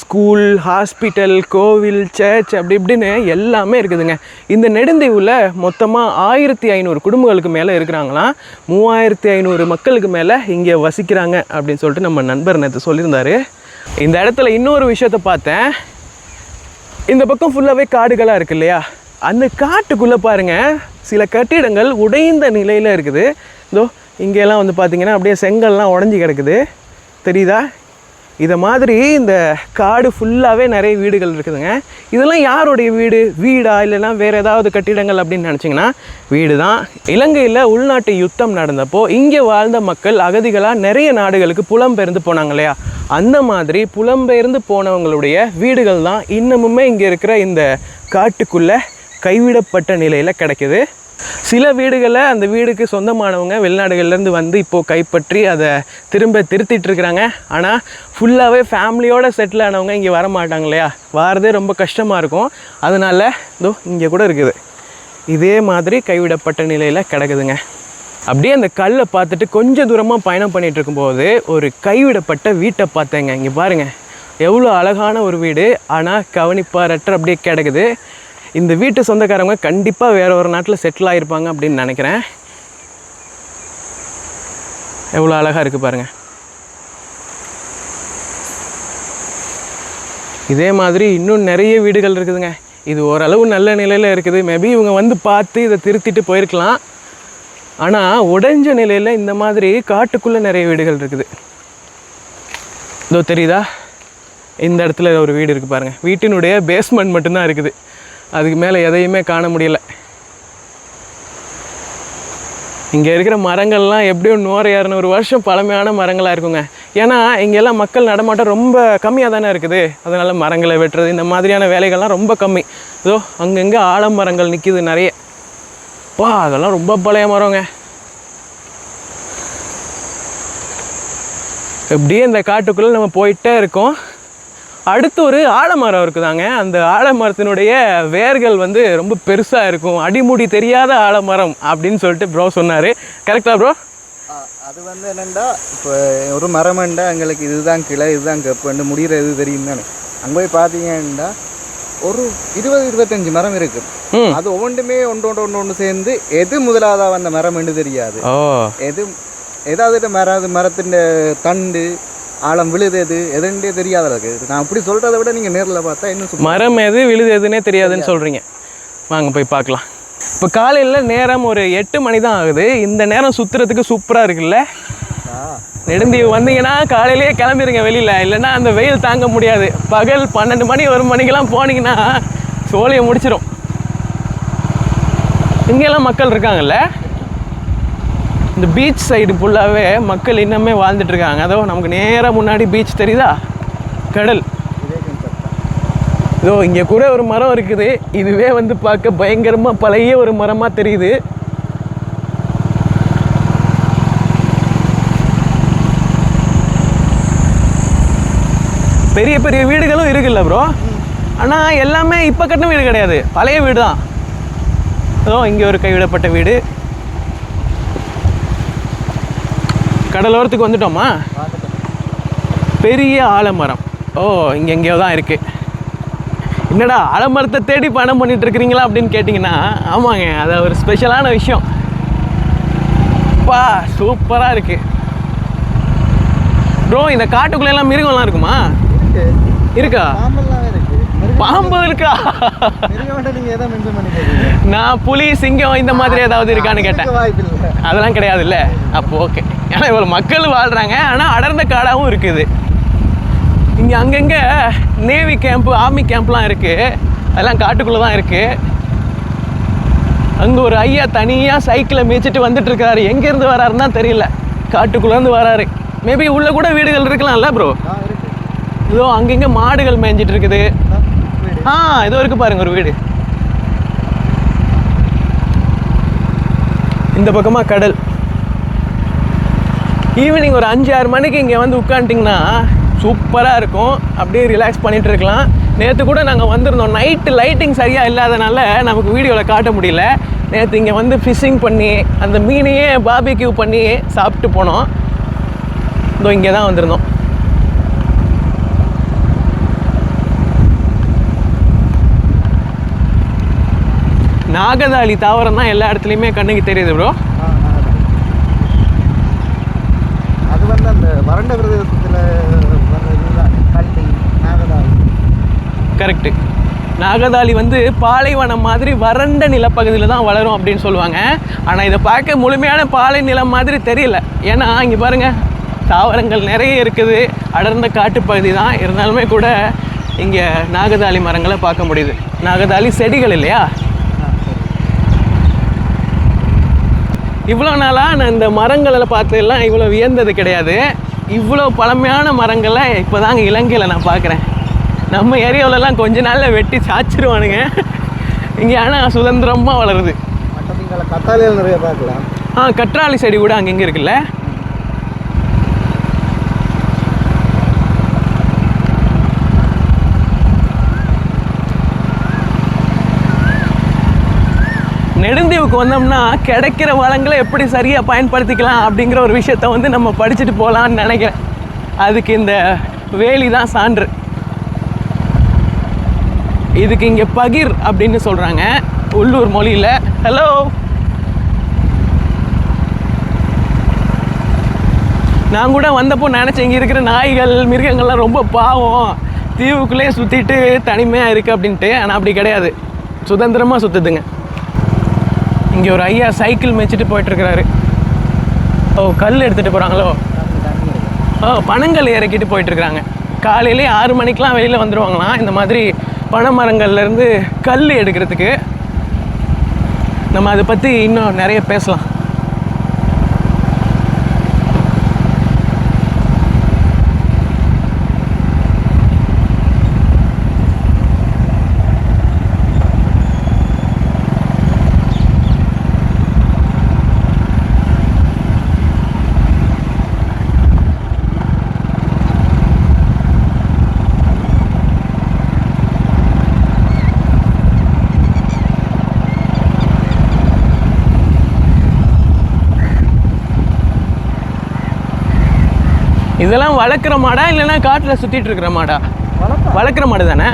ஸ்கூல், ஹாஸ்பிட்டல், கோவில், சர்ச் அப்படி இப்படின்னு எல்லாமே இருக்குதுங்க. இந்த நெடுந்தீவில் மொத்தமாக 1500 குடும்பங்களுக்கு மேலே இருக்கிறாங்களாம். 3500 மக்களுக்கு மேலே இங்கே வசிக்கிறாங்க அப்படின்னு சொல்லிட்டு நம்ம நண்பர் நேற்று சொல்லியிருந்தார். இந்த இடத்துல இன்னொரு விஷயத்தை பார்த்தேன். இந்த பக்கம் ஃபுல்லாகவே காடுகளாக இருக்கு இல்லையா? அந்த காட்டுக்குள்ளே பாருங்கள் சில கட்டிடங்கள் உடைந்த நிலையில் இருக்குது. இதோ இங்கெல்லாம் வந்து பார்த்திங்கன்னா அப்படியே செங்கல்லாம் உடஞ்சி கிடக்குது, தெரியுதா? இதை மாதிரி இந்த காடு ஃபுல்லாகவே நிறைய வீடுகள் இருக்குதுங்க. இதெல்லாம் யாருடைய வீடா இல்லைன்னா வேறு ஏதாவது கட்டிடங்கள் அப்படின்னு நினச்சிங்கன்னா வீடு தான். இலங்கையில் உள்நாட்டு யுத்தம் நடந்தப்போ இங்கே வாழ்ந்த மக்கள் அகதிகளாக நிறைய நாடுகளுக்கு புலம்பெயர்ந்து போனாங்க இல்லையா? அந்த மாதிரி புலம்பெயர்ந்து போனவங்களுடைய வீடுகள் தான் இன்னமுமே இங்கே இருக்கிற இந்த காட்டுக்குள்ளே கைவிடப்பட்ட நிலையில் கிடைக்குது. சில வீடுகளை அந்த வீடுக்கு சொந்தமானவங்க வெளிநாடுகள்லேருந்து வந்து இப்போது கைப்பற்றி அதை திரும்ப திருத்திட்டுருக்குறாங்க. ஆனால் ஃபுல்லாகவே ஃபேமிலியோடு செட்டில் ஆனவங்க இங்கே வர மாட்டாங்க இல்லையா? வரதே ரொம்ப கஷ்டமாக இருக்கும். அதனால் இதோ இங்கே கூட இருக்குது, இதே மாதிரி கைவிடப்பட்ட நிலையில் கிடக்குதுங்க. அப்படியே அந்த கல்லை பார்த்துட்டு கொஞ்சம் தூரமாக பயணம் பண்ணிகிட்டு இருக்கும்போது ஒரு கைவிடப்பட்ட வீட்டை பார்த்தேங்க. இங்கே பாருங்கள் எவ்வளோ அழகான ஒரு வீடு, ஆனால் கவனிப்பாரற்ற அப்படியே கிடக்குது. இந்த வீட்டு சொந்தக்காரங்க கண்டிப்பாக வேறு ஒரு நாட்டில் செட்டில் ஆகிருப்பாங்க அப்படின்னு நினைக்கிறேன். எவ்வளோ அழகாக இருக்குது பாருங்கள். இதே மாதிரி இன்னும் நிறைய வீடுகள் இருக்குதுங்க. இது ஓரளவு நல்ல நிலையில் இருக்குது. மேபி இவங்க வந்து பார்த்து இதை திருத்திட்டு போயிருக்கலாம். ஆனால் உடைஞ்ச நிலையில் இந்த மாதிரி காட்டுக்குள்ளே நிறைய வீடுகள் இருக்குது. இதோ தெரியுதா? இந்த இடத்துல ஒரு வீடு இருக்குது பாருங்கள். வீட்டினுடைய பேஸ்மெண்ட் மட்டும்தான் இருக்குது, அதுக்கு மேலே எதையுமே காண முடியல. இங்கே இருக்கிற மரங்கள்லாம் எப்படியும் 100-200 வருஷம் பழமையான மரங்களாக இருக்குங்க. ஏன்னா இங்கெல்லாம் மக்கள் நடமாட்டம் ரொம்ப கம்மியாக தானே இருக்குது. அதனால் மரங்களை வெட்டுறது இந்த மாதிரியான வேலைகள்லாம் ரொம்ப கம்மி. இதோ அங்கங்கே ஆலமரங்கள் நிற்கிது நிறைய. அதெல்லாம் ரொம்ப பழைய மரங்க. எப்படியே இந்த காட்டுக்குள்ளே நம்ம போயிட்டே இருக்கோம். அடுத்து ஒரு ஆலமரம் இருக்குதாங்க. அந்த ஆலமரத்தினுடைய வேர்கள் வந்து ரொம்ப பெருசாக இருக்கும், அடிமுடி தெரியாத ஆலமரம் அப்படின்னு சொல்லிட்டு ப்ரோ சொன்னார். கரெக்டா ப்ரோ? அது வந்து என்னென்னா, இப்போ ஒரு மரம்ண்டா எங்களுக்கு இதுதான் கிளை, இதுதான் கப்புன்னு முடிகிற இது தெரியும் தானே. அங்கே போய் பார்த்தீங்கன்னா ஒரு 20-25 மரம் இருக்குது. அது ஒவ்வொன்றுமே ஒன்று சேர்ந்து எது முதலாவதாக வந்த மரம்னு தெரியாது. ஏதாவது மரத்தின் தண்டு ஆழம் விழுது எதுன்னே தெரியாத இருக்குது. நான் அப்படி சொல்கிறத விட நீங்கள் நேரில் பார்த்தா இன்னும் மரம் எது விழுது எதுன்னே தெரியாதுன்னு சொல்கிறீங்க. வாங்க போய் பார்க்கலாம். இப்போ காலையில் நேரம் ஒரு 8 மணி தான் ஆகுது. இந்த நேரம் சுற்றுறதுக்கு சூப்பராக இருக்குல்ல? நெடுந்தீவு வந்தீங்கன்னா காலையிலேயே கிளம்பிடுங்க வெளியில், இல்லைன்னா அந்த வெயில் தாங்க முடியாது. பகல் 12 மணி 1 மணிக்கெல்லாம் போனீங்கன்னா சோலையை முடிச்சிடும். இங்கெல்லாம் மக்கள் இருக்காங்கல்ல, இந்த பீச் சைடு ஃபுல்லாகவே மக்கள் இன்னமே வாழ்ந்துட்டுருக்காங்க. அதோ நமக்கு நேராக முன்னாடி பீச் தெரியுதா, கடல். இதோ இங்கே கூட ஒரு மரம் இருக்குது. இதுவே வந்து பார்க்க பயங்கரமாக பழைய ஒரு மரமாக தெரியுது. பெரிய பெரிய வீடுகளும் இருக்குல்ல ப்ரோ? ஆனால் எல்லாமே இப்போ கட்டின வீடு கிடையாது, பழைய வீடு தான். அதோ இங்கே ஒரு கைவிடப்பட்ட வீடு. கடலோரத்துக்கு வந்துட்டோமா? பெரிய ஆலமரம். இங்கே எங்கேயோ தான் இருக்குது. என்னடா ஆலமரத்தை தேடி பணம் பண்ணிட்டு இருக்கிறீங்களா அப்படின்னு கேட்டிங்கன்னா, ஆமாங்க, அது ஒரு ஸ்பெஷலான விஷயம். அப்பா சூப்பராக இருக்கு ப்ரோ. இந்த காட்டுக்குள்ள எல்லாம் மிருகம்லாம் இருக்குமா? இருக்கா? பாம்பெல்லாம் இருக்கு. பாம்பு இருக்கா? மிருகம் நீங்க எதை மென்ஷன் பண்ணிக்கிறீங்க? நான் புலி சிங்கம் இந்த மாதிரி ஏதாவது இருக்கான்னு கேட்டேன். வாய்ப்பு இல்லை. அதெல்லாம் கிடையாது இல்லை? அப்போ ஓகே. ஏன்னா இவ்வளோ மக்கள் வாழ்கிறாங்க, ஆனால் அடர்ந்த காடாகவும் இருக்குது. இங்கே அங்கங்கே நேவி கேம்ப்பு, ஆர்மி கேம்ப்லாம் இருக்குது. அதெல்லாம் காட்டுக்குள்ளே தான் இருக்குது. அங்கே ஒரு ஐயா தனியாக சைக்கிளை மிதிச்சிட்டு வந்துட்டு இருக்காரு. எங்கேருந்து வராருன்னு தான் தெரியல. காட்டுக்குள்ளேருந்து வராரு. மேபி உள்ளே கூட வீடுகள் இருக்கலாம்ல ப்ரோ? இருக்கு. இதோ அங்கங்கே மாடுகள் மேய்ஞ்சிட்டு இருக்குது. இதோ இருக்கு பாருங்க ஒரு வீடு. இந்த பக்கமாக கடல். ஈவினிங் ஒரு 5-6 மணிக்கு இங்கே வந்து உட்காந்துட்டிங்கன்னா சூப்பராக இருக்கும். அப்படியே ரிலாக்ஸ் பண்ணிகிட்டு இருக்கலாம். நேற்று கூட நாங்கள் வந்திருந்தோம். நைட்டு லைட்டிங் சரியாக இல்லாதனால நமக்கு வீடியோவில் காட்ட முடியல. நேற்று இங்கே வந்து ஃபிஷ்ஷிங் பண்ணி அந்த மீனையே பார்பிக்யூ பண்ணி சாப்பிட்டு போனோம். இதோ இங்கே தான் வந்திருந்தோம். நாகதாளி தாவரம் தான் எல்லா இடத்துலையுமே கண்ணுக்கு தெரியுது ப்ரோ. அது வந்து அந்த வறண்ட பிரதேசத்தில் நாகதாளி. கரெக்டு. நாகதாளி வந்து பாலைவனம் மாதிரி வறண்ட நிலப்பகுதியில் தான் வளரும் அப்படின்னு சொல்லுவாங்க. ஆனால் இதை பார்க்க முழுமையான பாலை நிலம் மாதிரி தெரியல. ஏன்னா இங்கே பாருங்கள் தாவரங்கள் நிறைய இருக்குது. அடர்ந்த காட்டுப்பகுதி தான் இருந்தாலுமே கூட இங்கே நாகதாளி மரங்களை பார்க்க முடியுது. நாகதாளி செடிகள் இல்லையா? இவ்வளோ நாளாக நான் இந்த மரங்களில் பார்த்ததெல்லாம் இவ்வளோ வியந்தது கிடையாது. இவ்வளோ பழமையான மரங்களை இப்போ தாங்க இலங்கையில் நான் பார்க்குறேன். நம்ம ஏரியாவிலலாம் கொஞ்ச நாளில் வெட்டி சாச்சிருவானுங்க. இங்கே ஆனால் சுதந்திரமாக வளருது. கத்தாழைகள் நிறைய பார்க்கலாம். கற்றாழை செடி கூட அங்கங்கே இருக்குல்ல. நெடுந்தீவுக்கு வந்தோம்னா கிடைக்கிற வளங்களை எப்படி சரியாக பயன்படுத்திக்கலாம் அப்படிங்கிற ஒரு விஷயத்த வந்து நம்ம படிச்சுட்டு போகலான்னு நினைக்கிறேன். அதுக்கு இந்த வேலி தான் சான்று. இதுக்கு இங்கே பகிர் அப்படின்னு சொல்கிறாங்க உள்ளூர் மொழியில். ஹலோ, நான் கூட வந்தப்போ நினச்சேன் இங்கே இருக்கிற நாய்கள் மிருகங்கள்லாம் ரொம்ப பாவம், தீவுக்குள்ளேயே சுற்றிட்டு தனிமையாக இருக்குது அப்படின்ட்டு. ஆனால் அப்படி கிடையாது, சுதந்திரமாக சுற்றுதுங்க. இங்கே ஒரு ஐயா சைக்கிள் மேய்ச்சிட்டு போயிட்டுருக்கிறாரு. கல் எடுத்துகிட்டு போகிறாங்களோ? பனங்கள் இறக்கிட்டு போயிட்டுருக்குறாங்க. காலையிலே 6 மணிக்கெலாம் வெளியில் வந்துடுவாங்களாம். இந்த மாதிரி பனை மரங்கள்லேருந்து கல் எடுக்கிறதுக்கு. நம்ம அதை பற்றி இன்னும் நிறைய பேசலாம். இதெல்லாம் வளர்க்குற மாடா இல்லைன்னா காட்டில் சுற்றிட்டு இருக்கிற மாடா? வளர்க்குற மாடு தானே.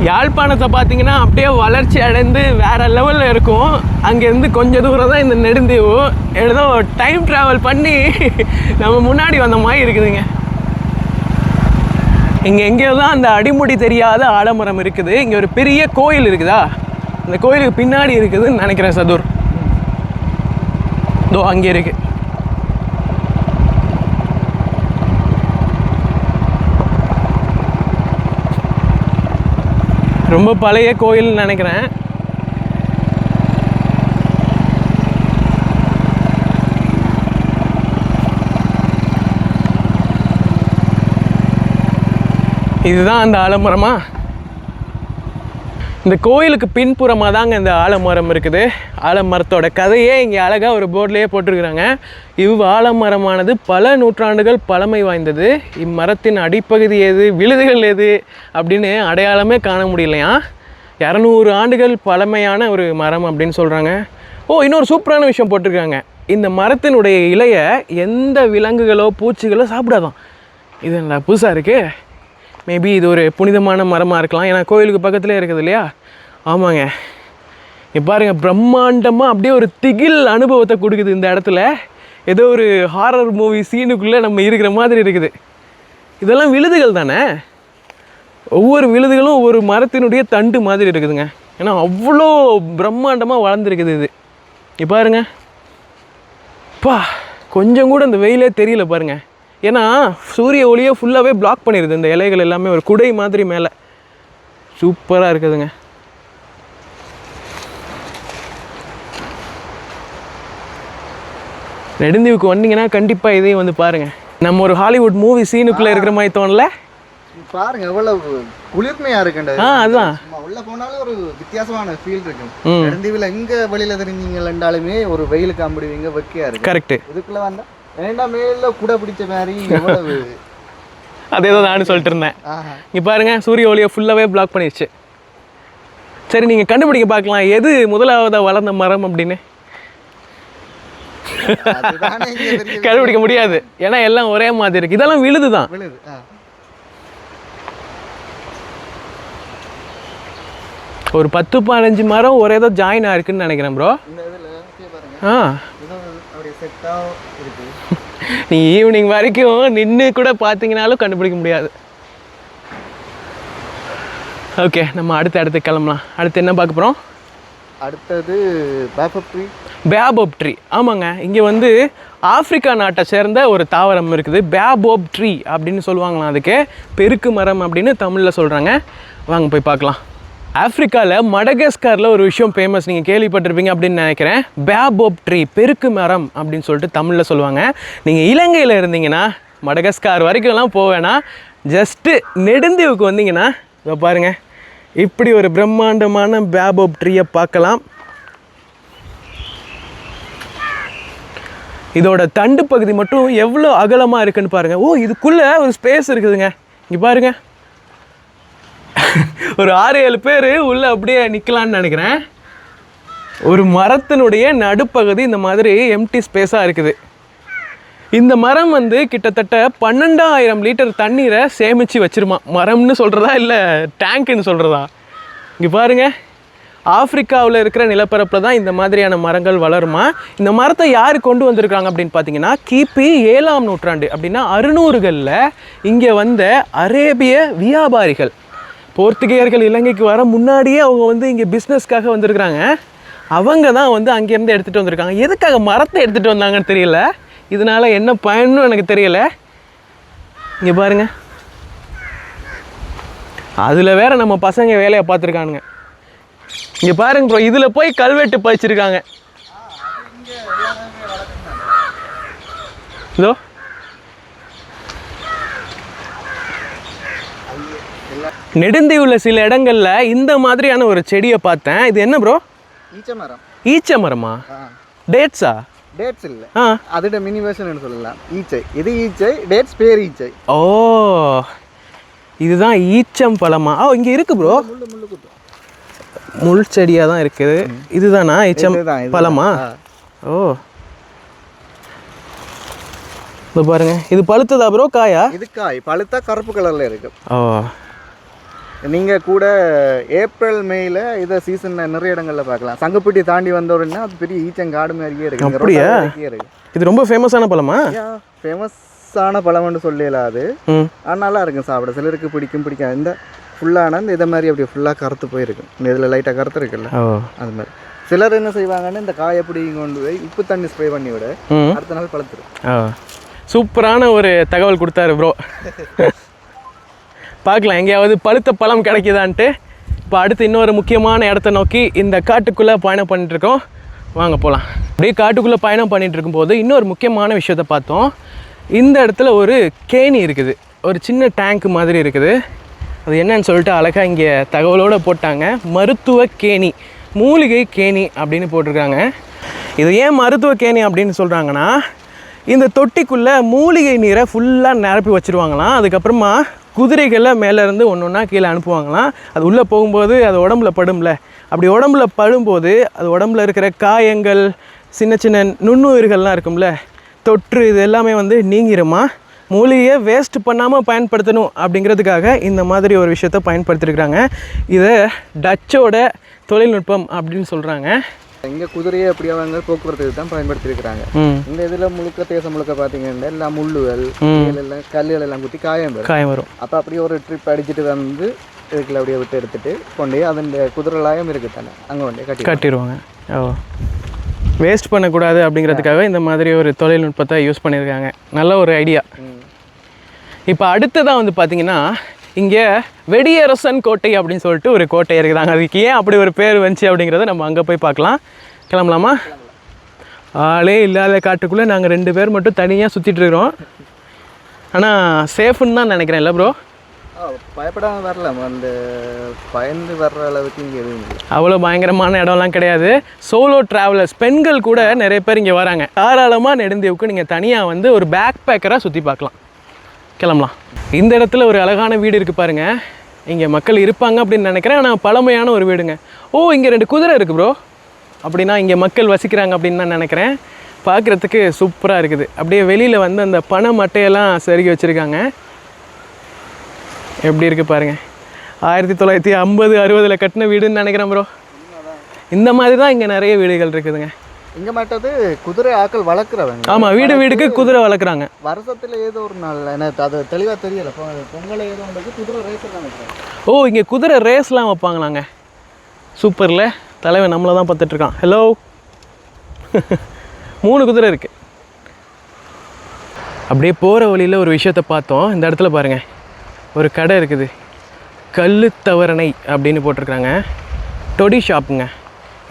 யாழ்ப்பாணத்தை பார்த்தீங்கன்னா அப்படியே வளர்ச்சி அடைந்து வேறு லெவலில் இருக்கும். அங்கேருந்து கொஞ்சம் தூரம் தான் இந்த நெடுந்தீவு. ஏதோ டைம் ட்ராவல் பண்ணி நம்ம முன்னாடி வந்த மாதிரி இருக்குதுங்க. இங்கே எங்கேயோ தான் அந்த அடிமுடி தெரியாத ஆலமரம் இருக்குது. இங்கே ஒரு பெரிய கோயில் இருக்குதா, இந்த கோயிலுக்கு பின்னாடி இருக்குதுன்னு நினைக்கிறேன் சதுர். இதோ அங்கே இருக்கு. ரொம்ப பழைய கோயில்னு நினைக்கிறேன். இதுதான் அந்த ஆலமரமா? இந்த கோயிலுக்கு பின்புறமாக தாங்க இந்த ஆலமரம் இருக்குது. ஆலமரத்தோட கதையே இங்கே அழகாக ஒரு போர்ட்லேயே போட்டிருக்கிறாங்க. ஆலமரமானது பல நூற்றாண்டுகள் பழமை வாய்ந்தது. இம்மரத்தின் அடிப்பகுதி எது, விழுதுகள் எது அப்படின்னு அடையாளமே காண முடியலையா. 200 ஆண்டுகள் பழமையான ஒரு மரம் அப்படின்னு சொல்கிறாங்க. இன்னொரு சூப்பரான விஷயம் போட்டிருக்காங்க. இந்த மரத்தினுடைய இலையை எந்த விலங்குகளோ பூச்சிகளோ சாப்பிடாதான். இது என்ன புதுசாக இருக்குது? மேபி இது ஒரு புனிதமான மரமாக இருக்கலாம், ஏன்னா கோயிலுக்கு பக்கத்துலேயே இருக்குது இல்லையா? ஆமாங்க, இப்போ பாருங்கள், பிரம்மாண்டமாக அப்படியே ஒரு திகில் அனுபவத்தை கொடுக்குது இந்த இடத்துல. ஏதோ ஒரு ஹாரர் மூவி சீனுக்குள்ளே நம்ம இருக்கிற மாதிரி இருக்குது. இதெல்லாம் விழுதுகள் தானே? ஒவ்வொரு விழுதுகளும் ஒவ்வொரு மரத்தினுடைய தண்டு மாதிரி இருக்குதுங்க. ஏன்னா அவ்வளோ பிரம்மாண்டமாக வளர்ந்துருக்குது இது. இப்போ பாருங்க, பா கொஞ்சம் கூட இந்த வெயிலே தெரியல பாருங்கள். ஏன்னா சூரிய ஒளியை ஃபுல்லாகவே பிளாக் பண்ணிடுது இந்த இலைகள் எல்லாமே, ஒரு குடை மாதிரி மேலே. சூப்பராக இருக்குதுங்க. நெடுந்தீவுக்கு வந்தீங்கன்னா கண்டிப்பாக இதையும் வந்து பாருங்கள். நம்ம ஒரு ஹாலிவுட் மூவி சீனுக்குள்ளே இருக்கிற மாதிரி தோணல? பாருங்க எவ்வளவு குளிர்மையா இருக்குண்டா. அதுதான் உள்ள போனாலும் ஒரு வித்தியாசமான ஃபீல் இருக்கு. நெடுந்தீவுல எங்க வெளியில தெரிஞ்சீங்கன்னாலுமே ஒரு வெயிலுக்கு அம்பிடுவீங்க, வெக்கையா இருக்கு. கரெக்ட். இதுக்குள்ள வந்தா ஏண்டா மேல கூட பிடிச்ச மாதிரி எவ்வளவு. அதே தான் நானும் சொல்லிட்டு இருந்தேன். இங்க பாருங்க, சூரிய ஒளியை ஃபுல்லாவே பிளாக் பண்ணிடுச்சு. சரி, நீங்க கண்டுபிடிக்க பார்க்கலாம் எது முதலாவதா வளர்ந்த மரம் அப்படின்னு. கண்டுபிடிக்க முடியாது, ஏன்னா எல்லாம் ஒரே மாதிரி இருக்கு. இதெல்லாம் விழுதுதான். ஒரு 10-15 மரம் ஒரே ஏதோ ஜாயின் ஆயிருக்குன்னு நினைக்கிறேன் ப்ரோ. நீ ஈவினிங் வரைக்கும் நின்று கூட பார்த்தீங்கனாலும் கண்டுபிடிக்க முடியாது. ஓகே, நம்ம அடுத்து கிளம்பலாம். அடுத்து என்ன பார்க்க போகிறோம்? அடுத்தது பேபோப் ட்ரீ. ஆமாங்க, இங்கே வந்து ஆப்பிரிக்கா நாட்டை சேர்ந்த ஒரு தாவரம் இருக்குது, பேபோப் ட்ரீ அப்படின்னு சொல்லுவாங்களாம். அதுக்கு பெருக்கு மரம் அப்படின்னு தமிழில் சொல்கிறாங்க. வாங்க போய் பார்க்கலாம். ஆப்பிரிக்காவில் மடகஸ்காரில் ஒரு விஷயம் ஃபேமஸ், நீங்கள் கேள்விப்பட்டிருப்பீங்க அப்படின்னு நினைக்கிறேன். பேபோப் ட்ரீ, பெருக்கு மரம் அப்படின்னு சொல்லிட்டு தமிழில் சொல்லுவாங்க. நீங்கள் இலங்கையில் இருந்தீங்கன்னா மடகஸ்கார் வரைக்கும்லாம் போவேன்னா, ஜஸ்ட்டு நெடுந்தீவுக்கு வந்தீங்கன்னா இதை பாருங்கள், இப்படி ஒரு பிரம்மாண்டமான பேபோப் ட்ரீயை பார்க்கலாம். இதோட தண்டு பகுதி மட்டும் எவ்வளோ அகலமாக இருக்குன்னு பாருங்கள். ஓ, இதுக்குள்ளே ஒரு ஸ்பேஸ் இருக்குதுங்க. இங்கே பாருங்கள், ஒரு 6-7 பேர் உள்ளே அப்படியே நிற்கலான்னு நினைக்கிறேன். ஒரு மரத்தினுடைய நடுப்பகுதி இந்த மாதிரி எம்டி ஸ்பேஸாக இருக்குது. இந்த மரம் வந்து கிட்டத்தட்ட 12,000 லிட்டர் தண்ணீரை சேமித்து வச்சிருமா. மரம்னு சொல்கிறதா இல்லை டேங்க்குன்னு சொல்கிறதா? இங்கே பாருங்கள், ஆப்பிரிக்காவில் இருக்கிற நிலப்பரப்பில் தான் இந்த மாதிரியான மரங்கள் வளருமா. இந்த மரத்தை யார் கொண்டு வந்திருக்காங்க அப்படின்னு பார்த்தீங்கன்னா, கிபி 7ஆம் நூற்றாண்டு அப்படின்னா 600களில் இங்கே வந்த அரேபிய வியாபாரிகள், போர்த்துகேயர்கள் இலங்கைக்கு வர முன்னாடியே அவங்க வந்து இங்கே பிஸ்னஸ்க்காக வந்திருக்கிறாங்க. அவங்க தான் வந்து அங்கேருந்து எடுத்துகிட்டு வந்திருக்காங்க. எதுக்காக மரத்தை எடுத்துகிட்டு வந்தாங்கன்னு தெரியல, இதனால் என்ன பயனும் எனக்கு தெரியல. இங்கே பாருங்கள், அதில் வேறு நம்ம பசங்க வேலையை பார்த்துருக்கானுங்க. இங்கே பாருங்க ப்ரோ, இதில் போய் கல்வெட்டு பதிச்சிருக்காங்க. இதோ நெடுந்தீவுல சில இடங்கள்ல இந்த மாதிரியான ஒரு செடியை பார்த்தேன். இது என்ன ப்ரோ? ஈச்சமரம். ஈச்சமரமா? டேட்ஸா? டேட்ஸ் இல்ல, அதோட மினி வெர்ஷன் சொல்லலாம். ஈச்சை, இது ஈச்சை, டேட்ஸ் பேர் ஈச்சை. ஓ, இதுதான் ஈச்சம் பழமா? ஓ, இங்க இருக்கு ப்ரோ, முள் செடியாக தான் இருக்குது. இதுதானா ஈச்சம் பழமா? ஓ, இது பாருங்க, இது பழுத்ததா ப்ரோ காயா? இது காய், பழுத்தா கருப்பு கலர்ல இருக்கு. ஓ, நீங்கள் கூட ஏப்ரல் மேல இதை சீசனில் நிறைய இடங்களில் பார்க்கலாம். சங்கப்பட்டி தாண்டி வந்தோடனே அது பெரிய ஈச்சங்காடு மாதிரியே இருக்கு. அப்படியா? இது ரொம்ப ஃபேமஸான பழமா? ஃபேமஸான பழம்னு சொல்லலாம் அது. நல்லா இருக்கும் சாப்பிட. சிலருக்கு பிடிக்கும், பிடிக்காது. இந்த ஃபுல்லான இந்த இதை மாதிரி அப்படியே ஃபுல்லாக கருத்து போயிருக்கும். இந்த இதில் லைட்டாக கருத்து இருக்குல்ல, அது மாதிரி. சிலர் என்ன செய்வாங்கன்னு இந்த காயை பிடி கொண்டு போய் உப்பு தண்ணி ஸ்ப்ரே பண்ணி விட அடுத்த நாள் பழுத்துரும். சூப்பரான ஒரு தகவல் கொடுத்தாரு ப்ரோ. பார்க்கலாம் எங்கேயாவது பழுத்த பழம் கிடைக்குதான்ட்டு. இப்போ அடுத்து இன்னொரு முக்கியமான இடத்த நோக்கி இந்த காட்டுக்குள்ளே பயணம் பண்ணிட்டுருக்கோம். வாங்க போகலாம். அப்படியே காட்டுக்குள்ளே பயணம் பண்ணிகிட்டு இருக்கும்போது இன்னொரு முக்கியமான விஷயத்த பார்த்தோம். இந்த இடத்துல ஒரு கேணி இருக்குது, ஒரு சின்ன டேங்க் மாதிரி இருக்குது. அது என்னன்னு சொல்லிட்டு அழகாக இங்கே தகவலோடு போட்டாங்க. மருத்துவ கேணி, மூலிகை கேணி அப்படின்னு போட்டிருக்காங்க. இது ஏன் மருத்துவ கேணி அப்படின்னு சொல்கிறாங்கன்னா, இந்த தொட்டிக்குள்ளே மூலிகை நீரை ஃபுல்லாக நிரப்பி வச்சுருவாங்களாம். அதுக்கப்புறமா குதிரைகளில் மேலேருந்து ஒன்று ஒன்றா கீழே அனுப்புவாங்களாம். அது உள்ளே போகும்போது அது உடம்புல படும்ல, அப்படி உடம்புல படும்போது அது உடம்புல இருக்கிற காயங்கள், சின்ன சின்ன நுண்ணுயிர்கள்லாம் இருக்கும்ல, தொற்று, இது எல்லாமே வந்து நீங்கிருமா. மூலிகையை வேஸ்ட் பண்ணாமல் பயன்படுத்தணும் அப்படிங்கிறதுக்காக இந்த மாதிரி ஒரு விஷயத்தை பயன்படுத்தியிருக்கிறாங்க. இதை டச்சோட தொழில்நுட்பம் அப்படின்னு சொல்கிறாங்க. இங்கே குதிரையை அப்படி அவங்க போக்குவரத்துக்கு தான் பயன்படுத்தியிருக்கிறாங்க. இந்த இதில் முழுக்க தேசம் முழுக்க பார்த்தீங்கன்னா எல்லாம் முள்ளுகள் எல்லாம் கல்லுகள் எல்லாம் குத்தி காயம் வரும். அப்போ அப்படியே ஒரு ட்ரிப் அடிச்சுட்டு வந்து இதுக்குள்ள அப்படியே விட்டு எடுத்துட்டு கொண்டு அதன் குதிரைலாயம் இருக்குது தானே அங்கே கொண்டு கட்டிடுவாங்க. ஓ, வேஸ்ட் பண்ணக்கூடாது அப்படிங்கிறதுக்காக இந்த மாதிரி ஒரு தொழில்நுட்பத்தை யூஸ் பண்ணியிருக்காங்க. நல்ல ஒரு ஐடியா. இப்போ அடுத்ததாக வந்து பார்த்திங்கன்னா இங்கே வெடியரசன் கோட்டை அப்படின்னு சொல்லிட்டு ஒரு கோட்டை இருக்குதாங்க. அதுக்கு ஏன் அப்படி ஒரு பேர் வந்துச்சு அப்படிங்கிறத நம்ம அங்கே போய் பார்க்கலாம். கிளம்பலாமா? ஆளே இல்லாத காட்டுக்குள்ளே நாங்கள் 2 பேர் மட்டும் தனியாக சுற்றிட்டுருக்குறோம். ஆனால் சேஃப்னு தான் நினைக்கிறேன். இல்லை ப்ரோ? பயப்படாமல் வரலாம். அந்த பயந்து வர்ற அளவுக்கு இங்கே எதுவும் இல்லை. அவ்வளோ பயங்கரமான இடம்லாம் கிடையாது. சோலோ ட்ராவலர்ஸ் பெண்கள் கூட நிறைய பேர் இங்கே வராங்க. தாராளமாக நெடுந்தீவுக்கு நீங்கள் தனியாக வந்து ஒரு பேக் பேக்கராக சுற்றி பார்க்கலாம். கிளம்பலாம். இந்த இடத்துல ஒரு அழகான வீடு இருக்குது பாருங்கள். இங்கே மக்கள் இருப்பாங்க அப்படின்னு நினைக்கிறேன். ஆனால் பழமையான ஒரு வீடுங்க. ஓ, இங்கே 2 குதிரை இருக்குது ப்ரோ. அப்படின்னா இங்கே மக்கள் வசிக்கிறாங்க அப்படின்னு நான் நினைக்கிறேன். பார்க்குறதுக்கு சூப்பராக இருக்குது. அப்படியே வெளியில் வந்து அந்த பனை மட்டையெல்லாம் செருகி வச்சுருக்காங்க. எப்படி இருக்குது பாருங்கள். 1950 60 கட்டின வீடுன்னு நினைக்கிறேன் ப்ரோ. இந்த மாதிரி தான் இங்கே நிறைய வீடுகள் இருக்குதுங்க. இங்கே மாட்டது குதிரை ஆக்கள் வளர்க்குறவங்க. ஆமாம், வீடுக்கு குதிரை வளர்க்குறாங்க. வருஷத்தில் ஏதோ ஒரு நாள் எனக்கு அது தெளிவாக தெரியலை. பொங்கல் ஏதோ ஒன்றுக்கு குதிரை ரேஸ் தான் வைக்கிறாங்க. ஓ, இங்கே குதிரை ரேஸ்லாம் வைப்பாங்களாங்க. சூப்பரில் தலைவன் நம்மளை தான் பார்த்துட்ருக்கான். ஹலோ. 3 குதிரை இருக்குது. அப்படியே போகிற வழியில் ஒரு விஷயத்தை பார்த்தோம். இந்த இடத்துல பாருங்கள், ஒரு கடை இருக்குது. கல்லுத்தவரணை அப்படின்னு போட்டிருக்காங்க. டொடி ஷாப்புங்க.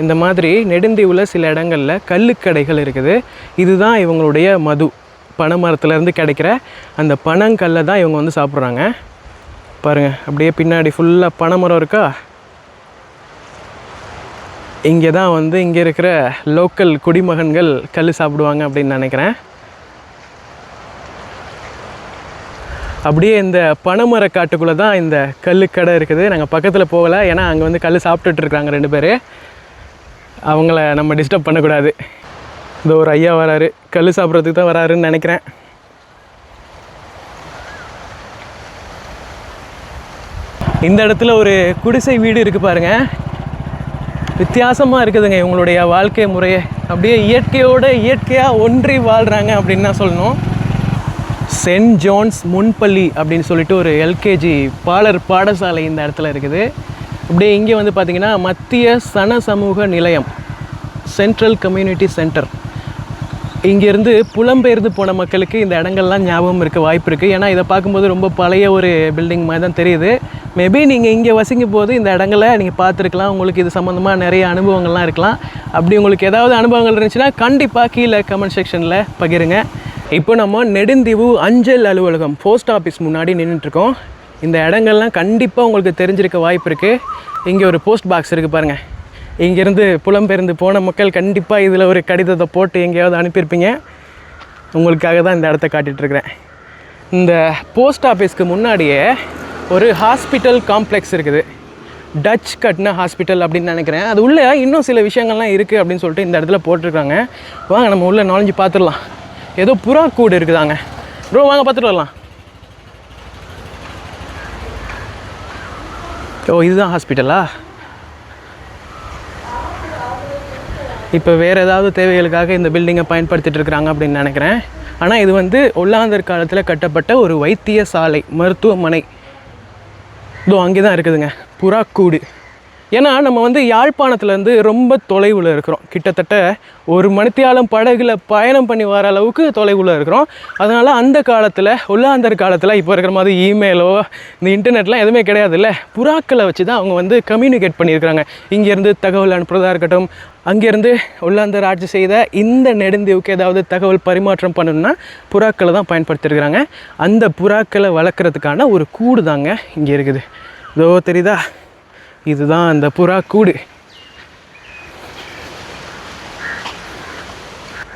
இந்த மாதிரி நெடுந்தீவில் சில இடங்களில் கல்லுக்கடைகள் இருக்குது. இதுதான் இவங்களுடைய மது. பனை மரத்துலேருந்து கிடைக்கிற அந்த பனங்கல்லை தான் இவங்க வந்து சாப்பிட்றாங்க. பாருங்கள், அப்படியே பின்னாடி ஃபுல்லாக பனை மரம் இருக்கா. இங்கே தான் வந்து இங்கே இருக்கிற லோக்கல் குடிமகன்கள் கல் சாப்பிடுவாங்க அப்படின்னு நினைக்கிறேன். அப்படியே இந்த பனைமர காட்டுக்குள்ளே தான் இந்த கல்லுக்கடை இருக்குது. நாங்கள் பக்கத்தில் போகலை, ஏன்னா அங்கே வந்து கல் சாப்பிட்டுட்ருக்காங்க 2 பேர். அவங்கள நம்ம டிஸ்டர்ப் பண்ணக்கூடாது. இந்த ஒரு ஐயா வராரு, கல் சாப்பிட்றதுக்கு தான் வராருன்னு நினைக்கிறேன். இந்த இடத்துல ஒரு குடிசை வீடு இருக்குது பாருங்கள். வித்தியாசமாக இருக்குதுங்க இவங்களுடைய வாழ்க்கை முறையை. அப்படியே இயற்கையாக ஒன்றி வாழ்கிறாங்க அப்படின்னு தான் சொல்லணும். சென்ட் ஜான்ஸ் முன்பள்ளி அப்படின்னு சொல்லிட்டு ஒரு எல்கேஜி பாடசாலை இந்த இடத்துல இருக்குது. அப்படியே இங்கே வந்து பார்த்திங்கன்னா மத்திய சன சமூக நிலையம், சென்ட்ரல் கம்யூனிட்டி சென்டர். இங்கேருந்து புலம்பெயர்ந்து போன மக்களுக்கு இந்த இடங்கள்லாம் ஞாபகம் இருக்க வாய்ப்பு இருக்குது. ஏன்னா இதை பார்க்கும்போது ரொம்ப பழைய ஒரு பில்டிங் மாதிரி தான் தெரியுது. மேபி நீங்கள் இங்கே வசிக்கும் போது இந்த இடங்களை நீங்கள் பார்த்துருக்கலாம். உங்களுக்கு இது சம்மந்தமாக நிறைய அனுபவங்கள்லாம் இருக்கலாம். அப்படி உங்களுக்கு ஏதாவது அனுபவங்கள் இருந்துச்சுன்னா கண்டிப்பாக கீழே கமெண்ட் செக்ஷனில் பகிருங்க. இப்போ நம்ம நெடுந்தீவு அஞ்சல் அலுவலகம் போஸ்ட் ஆஃபீஸ் முன்னாடி நின்றுட்டுருக்கோம். இந்த இடங்கள்லாம் கண்டிப்பாக உங்களுக்கு தெரிஞ்சிருக்க வாய்ப்பு இருக்குது. இங்கே ஒரு போஸ்ட் பாக்ஸ் இருக்குது பாருங்கள். இங்கேருந்து புலம்பெயர்ந்து போன மக்கள் கண்டிப்பாக இதில் ஒரு கடிதத்தை போட்டு எங்கேயாவது அனுப்பியிருப்பீங்க. உங்களுக்காக தான் இந்த இடத்த காட்டிகிட்ருக்கிறேன். இந்த போஸ்ட் ஆஃபீஸ்க்கு முன்னாடியே ஒரு ஹாஸ்பிட்டல் காம்ப்ளெக்ஸ் இருக்குது. டச் கட்டின ஹாஸ்பிட்டல் அப்படின்னு நினைக்கிறேன். அது உள்ளே இன்னும் சில விஷயங்கள்லாம் இருக்குது அப்படின்னு சொல்லிட்டு இந்த இடத்துல போட்டிருக்காங்க. வாங்க நம்ம உள்ளே நுழைஞ்சு பார்த்துடலாம். ஏதோ புறா கூடு இருக்குதாங்க. ப்ரோ வாங்க பார்த்துட்டு வரலாம். ஓ, இதுதான் ஹாஸ்பிட்டலா? இப்போ வேறு ஏதாவது தேவைகளுக்காக இந்த பில்டிங்கை பயன்படுத்திகிட்டு இருக்கிறாங்க அப்படின்னு நினைக்கிறேன். ஆனால் இது வந்து ஒல்லாந்தர் காலத்தில் கட்டப்பட்ட ஒரு வைத்தியசாலை, மருத்துவமனை. இதோ அங்கே தான் இருக்குதுங்க புறாக்கூடு. ஏன்னா நம்ம வந்து யாழ்ப்பாணத்துலேருந்து ரொம்ப தொலைவில் இருக்கிறோம். கிட்டத்தட்ட 1 மணித்தியாலம் படகுல பயணம் பண்ணி வர அளவுக்கு தொலைவில் இருக்கிறோம். அதனால் அந்த காலத்தில் ஒல்லாந்தர் காலத்தில் இப்போ இருக்கிற மாதிரி இமெயிலோ இந்த இன்டர்நெட்லாம் எதுவுமே கிடையாதுல்ல. புறாக்களை வச்சு தான் அவங்க வந்து கம்யூனிகேட் பண்ணியிருக்கிறாங்க. இங்கேருந்து தகவல் அனுப்புறதா இருக்கட்டும், அங்கேருந்து ஒல்லாந்தர் ஆட்சி செய்த இந்த நெடுந்தீவுக்கு ஏதாவது தகவல் பரிமாற்றம் பண்ணணும்னா புறாக்களை தான் பயன்படுத்தியிருக்கிறாங்க. அந்த புறாக்களை வளர்க்குறதுக்கான ஒரு கூடு தாங்க இங்கே இருக்குது. இதோ தெரியுதா, இதுதான் அந்த புறா கூடு.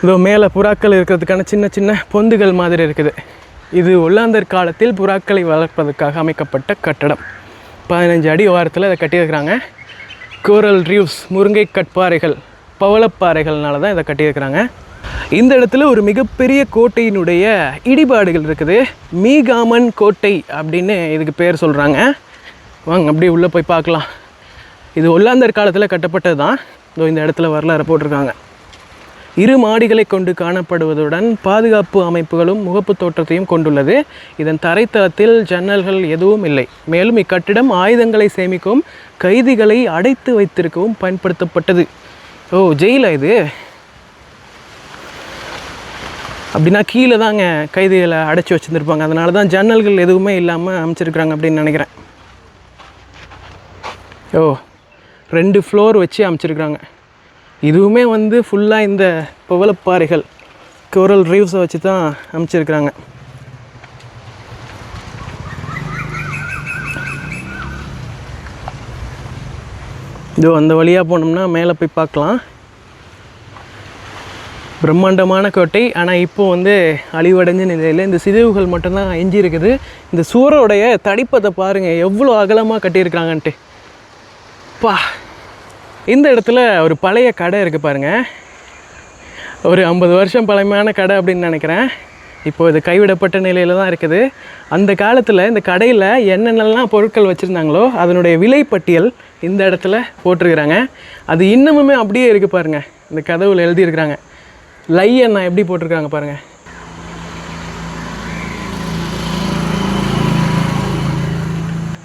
இதோ மேலே புறாக்கள் இருக்கிறதுக்கான சின்ன சின்ன பொந்துகள் மாதிரி இருக்குது. இது ஒல்லாந்தர் காலத்தில் புறாக்களை வளர்ப்பதற்காக அமைக்கப்பட்ட கட்டடம். 15 அடி உயரத்தில் இதை கட்டியிருக்கிறாங்க. கோரல் ரீவ்ஸ், முருங்கை கட்பாறைகள், பவளப்பாறைகள்னால தான் இதை கட்டியிருக்கிறாங்க. இந்த இடத்துல ஒரு மிகப்பெரிய கோட்டையினுடைய இடிபாடுகள் இருக்குது. மீகாமன் கோட்டை அப்படின்னு இதுக்கு பேர் சொல்கிறாங்க. வாங்க அப்படியே உள்ளே போய் பார்க்கலாம். இது ஒல்லாந்தர் காலத்தில் கட்டப்பட்டது தான். இந்த இடத்துல வரலாறு போட்டிருக்காங்க. 2 மாடிகளை கொண்டு காணப்படுவதுடன் பாதுகாப்பு அமைப்புகளும் முகப்பு தோற்றத்தையும் கொண்டுள்ளது. இதன் தரைத்தளத்தில் ஜன்னல்கள் எதுவும் இல்லை. மேலும் இக்கட்டிடம் ஆயுதங்களை சேமிக்கவும் கைதிகளை அடைத்து வைத்திருக்கவும் பயன்படுத்தப்பட்டது. ஓ, ஜெயிலா இது? அப்படின்னா கீழே தாங்க கைதிகளை அடைச்சி வச்சுருந்துருப்பாங்க. அதனால தான் ஜன்னல்கள் எதுவுமே இல்லாமல் அமைச்சிருக்கிறாங்க அப்படின்னு நினைக்கிறேன். ஓ, 2 ஃப்ளோர் வச்சு அமைச்சிருக்கிறாங்க. இதுவுமே வந்து ஃபுல்லாக இந்த பவளப்பாறைகள் கோரல் ரீவ்ஸை வச்சு தான் அமைச்சிருக்கிறாங்க. இதோ அந்த வழியாக போனோம்னா மேலே போய் பார்க்கலாம். பிரம்மாண்டமான கோட்டை. ஆனால் இப்போது வந்து அழிவடைஞ்ச நிலையில் இந்த சிதைவுகள் மட்டும்தான் எஞ்சி இருக்குது. இந்த சுவரோடைய தடிப்பத்தை பாருங்கள், எவ்வளோ அகலமாக கட்டியிருக்காங்கன்ட்டு. பா, இந்த இடத்துல ஒரு பழைய கடை இருக்குது பாருங்கள். ஒரு 50 வருஷம் பழமையான கடை அப்படின்னு நினைக்கிறேன். இப்போது இது கைவிடப்பட்ட நிலையில் தான் இருக்குது. அந்த காலத்தில் இந்த கடையில் என்னென்னலாம் பொருட்கள் வச்சுருந்தாங்களோ அதனுடைய விலைப்பட்டியல் இந்த இடத்துல போட்டிருக்கிறாங்க. அது இன்னமுமே அப்படியே இருக்குது பாருங்கள். இந்த கதவுல எழுதியிருக்கிறாங்க. லையண்ணா எப்படி போட்டிருக்காங்க பாருங்கள்.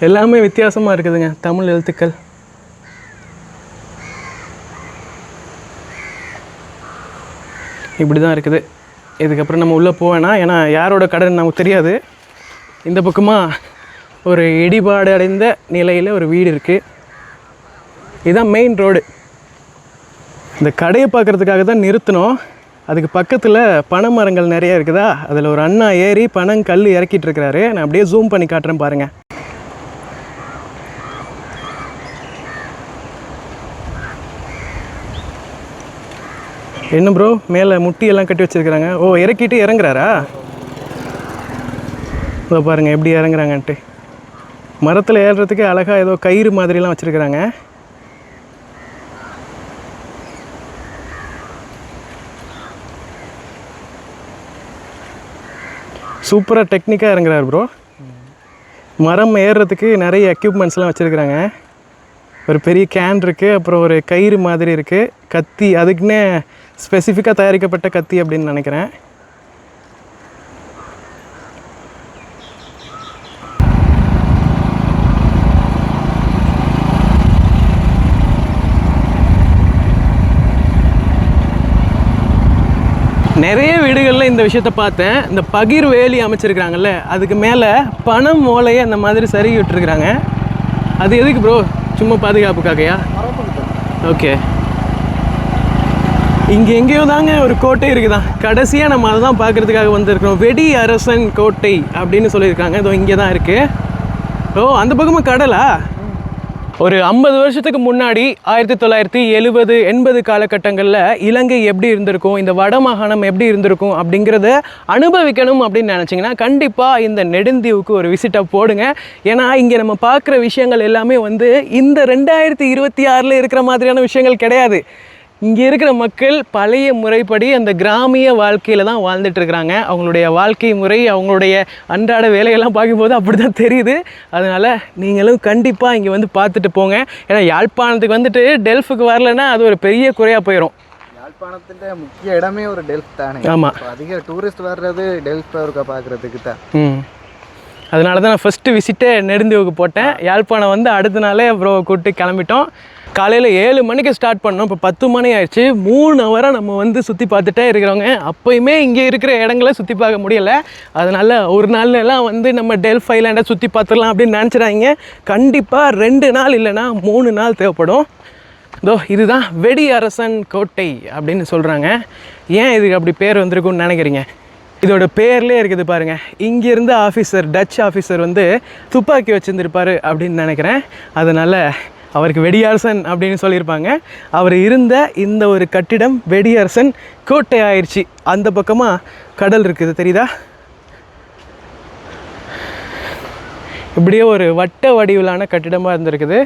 எல்லாமே வித்தியாசமாக இருக்குதுங்க தமிழ் எழுத்துக்கள். இப்படி தான் இருக்குது. இதுக்கப்புறம் நம்ம உள்ளே போவேனா, ஏன்னா யாரோட கடைன்னு நமக்கு தெரியாது. இந்த பக்கமாக ஒரு இடிபாடு அடைந்த நிலையில் ஒரு வீடு இருக்குது. இதுதான் மெயின் ரோடு. இந்த கடையை பார்க்குறதுக்காக தான் நிறுத்தினோம். அதுக்கு பக்கத்தில் பனை மரங்கள் நிறைய இருக்குதா, அதில் ஒரு அண்ணா ஏறி பனங்கல் இறக்கிட்டு இருக்கிறாரு. நான் அப்படியே ஜூம் பண்ணி காட்டுறேன் பாருங்கள். என்ன ப்ரோ, மேலே முட்டியெல்லாம் கட்டி வச்சுருக்கிறாங்க. ஓ, இறக்கிட்டு இறங்குறாரா? இதோ பாருங்கள் எப்படி இறங்குறாங்கன்ட்டு. மரத்தில் ஏறுறதுக்கு அழகாக ஏதோ கயிறு மாதிரிலாம் வச்சுருக்கிறாங்க. சூப்பராக டெக்னிக்காக இறங்குறாரு ப்ரோ. மரம் ஏறுறதுக்கு நிறைய எக்யூப்மெண்ட்ஸ்லாம் வச்சுருக்குறாங்க. ஒரு பெரிய கேன் இருக்குது, அப்புறம் ஒரு கயிறு மாதிரி இருக்குது, கத்தி, அதுக்குன்னே ஸ்பெசிஃபிக்காக தயாரிக்கப்பட்ட கத்தி அப்படின்னு நினைக்கிறேன். நிறைய வீடுகளில் இந்த விஷயத்த பார்த்தேன். இந்த பகிர் வேலி அமைச்சிருக்கிறாங்கல்ல, அதுக்கு மேலே பணம் ஓலையை அந்த மாதிரி சருகி விட்டுருக்குறாங்க. அது எதுக்கு ப்ரோ? சும்மா பாதுகாப்புக்காகையா? ஓகே. இங்கே எங்கேயோ தாங்க ஒரு கோட்டை இருக்குதான். கடைசியாக நம்ம அதை தான் பார்க்குறதுக்காக வந்திருக்கிறோம். வெடி அரசன் கோட்டை அப்படின்னு சொல்லியிருக்காங்க. இதோ இங்கே தான் இருக்குது. ஓ, அந்த பக்கமாக கடலா? ஒரு 50 வருஷத்துக்கு முன்னாடி 1970-80 காலகட்டங்களில் இலங்கை எப்படி இருந்திருக்கும், இந்த வடமாகாணம் எப்படி இருந்திருக்கும் அப்படிங்கிறத அனுபவிக்கணும் அப்படின்னு நினச்சிங்கன்னா கண்டிப்பாக இந்த நெடுந்தீவுக்கு ஒரு விசிட்டாக போடுங்க. ஏன்னா இங்கே நம்ம பார்க்குற விஷயங்கள் எல்லாமே வந்து இந்த 2026 இருக்கிற மாதிரியான விஷயங்கள் கிடையாது. இங்கே இருக்கிற மக்கள் பழைய முறைப்படி அந்த கிராமிய வாழ்க்கையில் தான் வாழ்ந்துட்டுருக்குறாங்க. அவங்களுடைய வாழ்க்கை முறை, அவங்களுடைய அன்றாட வேலையெல்லாம் பார்க்கும்போது அப்படி தான் தெரியுது. அதனால் நீங்களும் கண்டிப்பாக இங்கே வந்து பார்த்துட்டு போங்க. ஏன்னா யாழ்ப்பாணத்துக்கு வந்துட்டு டெல்ஃபுக்கு வரலைன்னா அது ஒரு பெரிய குறையாக போயிடும். யாழ்ப்பாணத்தின் முக்கிய இடமே ஒரு டெல்ஃப் தானே. ஆமாம், அதிக டூரிஸ்ட் வர்றது டெல்ஃப் இருக்கா பார்க்குறதுக்கு தான். அதனால தான் நான் ஃபஸ்ட்டு விசிட்டே நெடுந்தீவுக்கு போட்டேன். யாழ்ப்பாணம் வந்து அடுத்த நாளே அப்புறம் கூப்பிட்டு கிளம்பிட்டோம். காலையில் 7 மணிக்கு ஸ்டார்ட் பண்ணோம். இப்போ 10 மணி ஆயிடுச்சு. 3 ஹவராக நம்ம வந்து சுற்றி பார்த்துட்டே இருக்கிறவங்க. அப்போயுமே இங்கே இருக்கிற இடங்களை சுற்றி பார்க்க முடியலை. அதனால் ஒரு நாள்லாம் வந்து நம்ம டெல்ஃப் ஐலாண்டை சுற்றி பார்த்துடலாம் அப்படின்னு நினச்சிடாங்க. கண்டிப்பாக 2 நாள் இல்லைனா 3 நாள் தேவைப்படும். இதோ இதுதான் வெடி அரசன் கோட்டை அப்படின்னு சொல்கிறாங்க. ஏன் இதுக்கு அப்படி பேர் வந்திருக்குன்னு நினைக்கிறீங்க? இதோட பேர்லேயே இருக்குது பாருங்கள். இங்கேருந்து ஆஃபீஸர், டச் ஆஃபீஸர் வந்து துப்பாக்கி வச்சுருந்துருப்பார் அப்படின்னு நினைக்கிறேன். அதனால் அவருக்கு வெடியரசன் அப்படின்னு சொல்லியிருப்பாங்க. அவர் இருந்த இந்த ஒரு கட்டிடம் வெடியரசன் கோட்டை ஆயிடுச்சு. அந்த பக்கமாக கடல் இருக்குது, தெரியுதா? இப்படியே ஒரு வட்ட வடிவிலான கட்டிடமாக இருந்திருக்குது.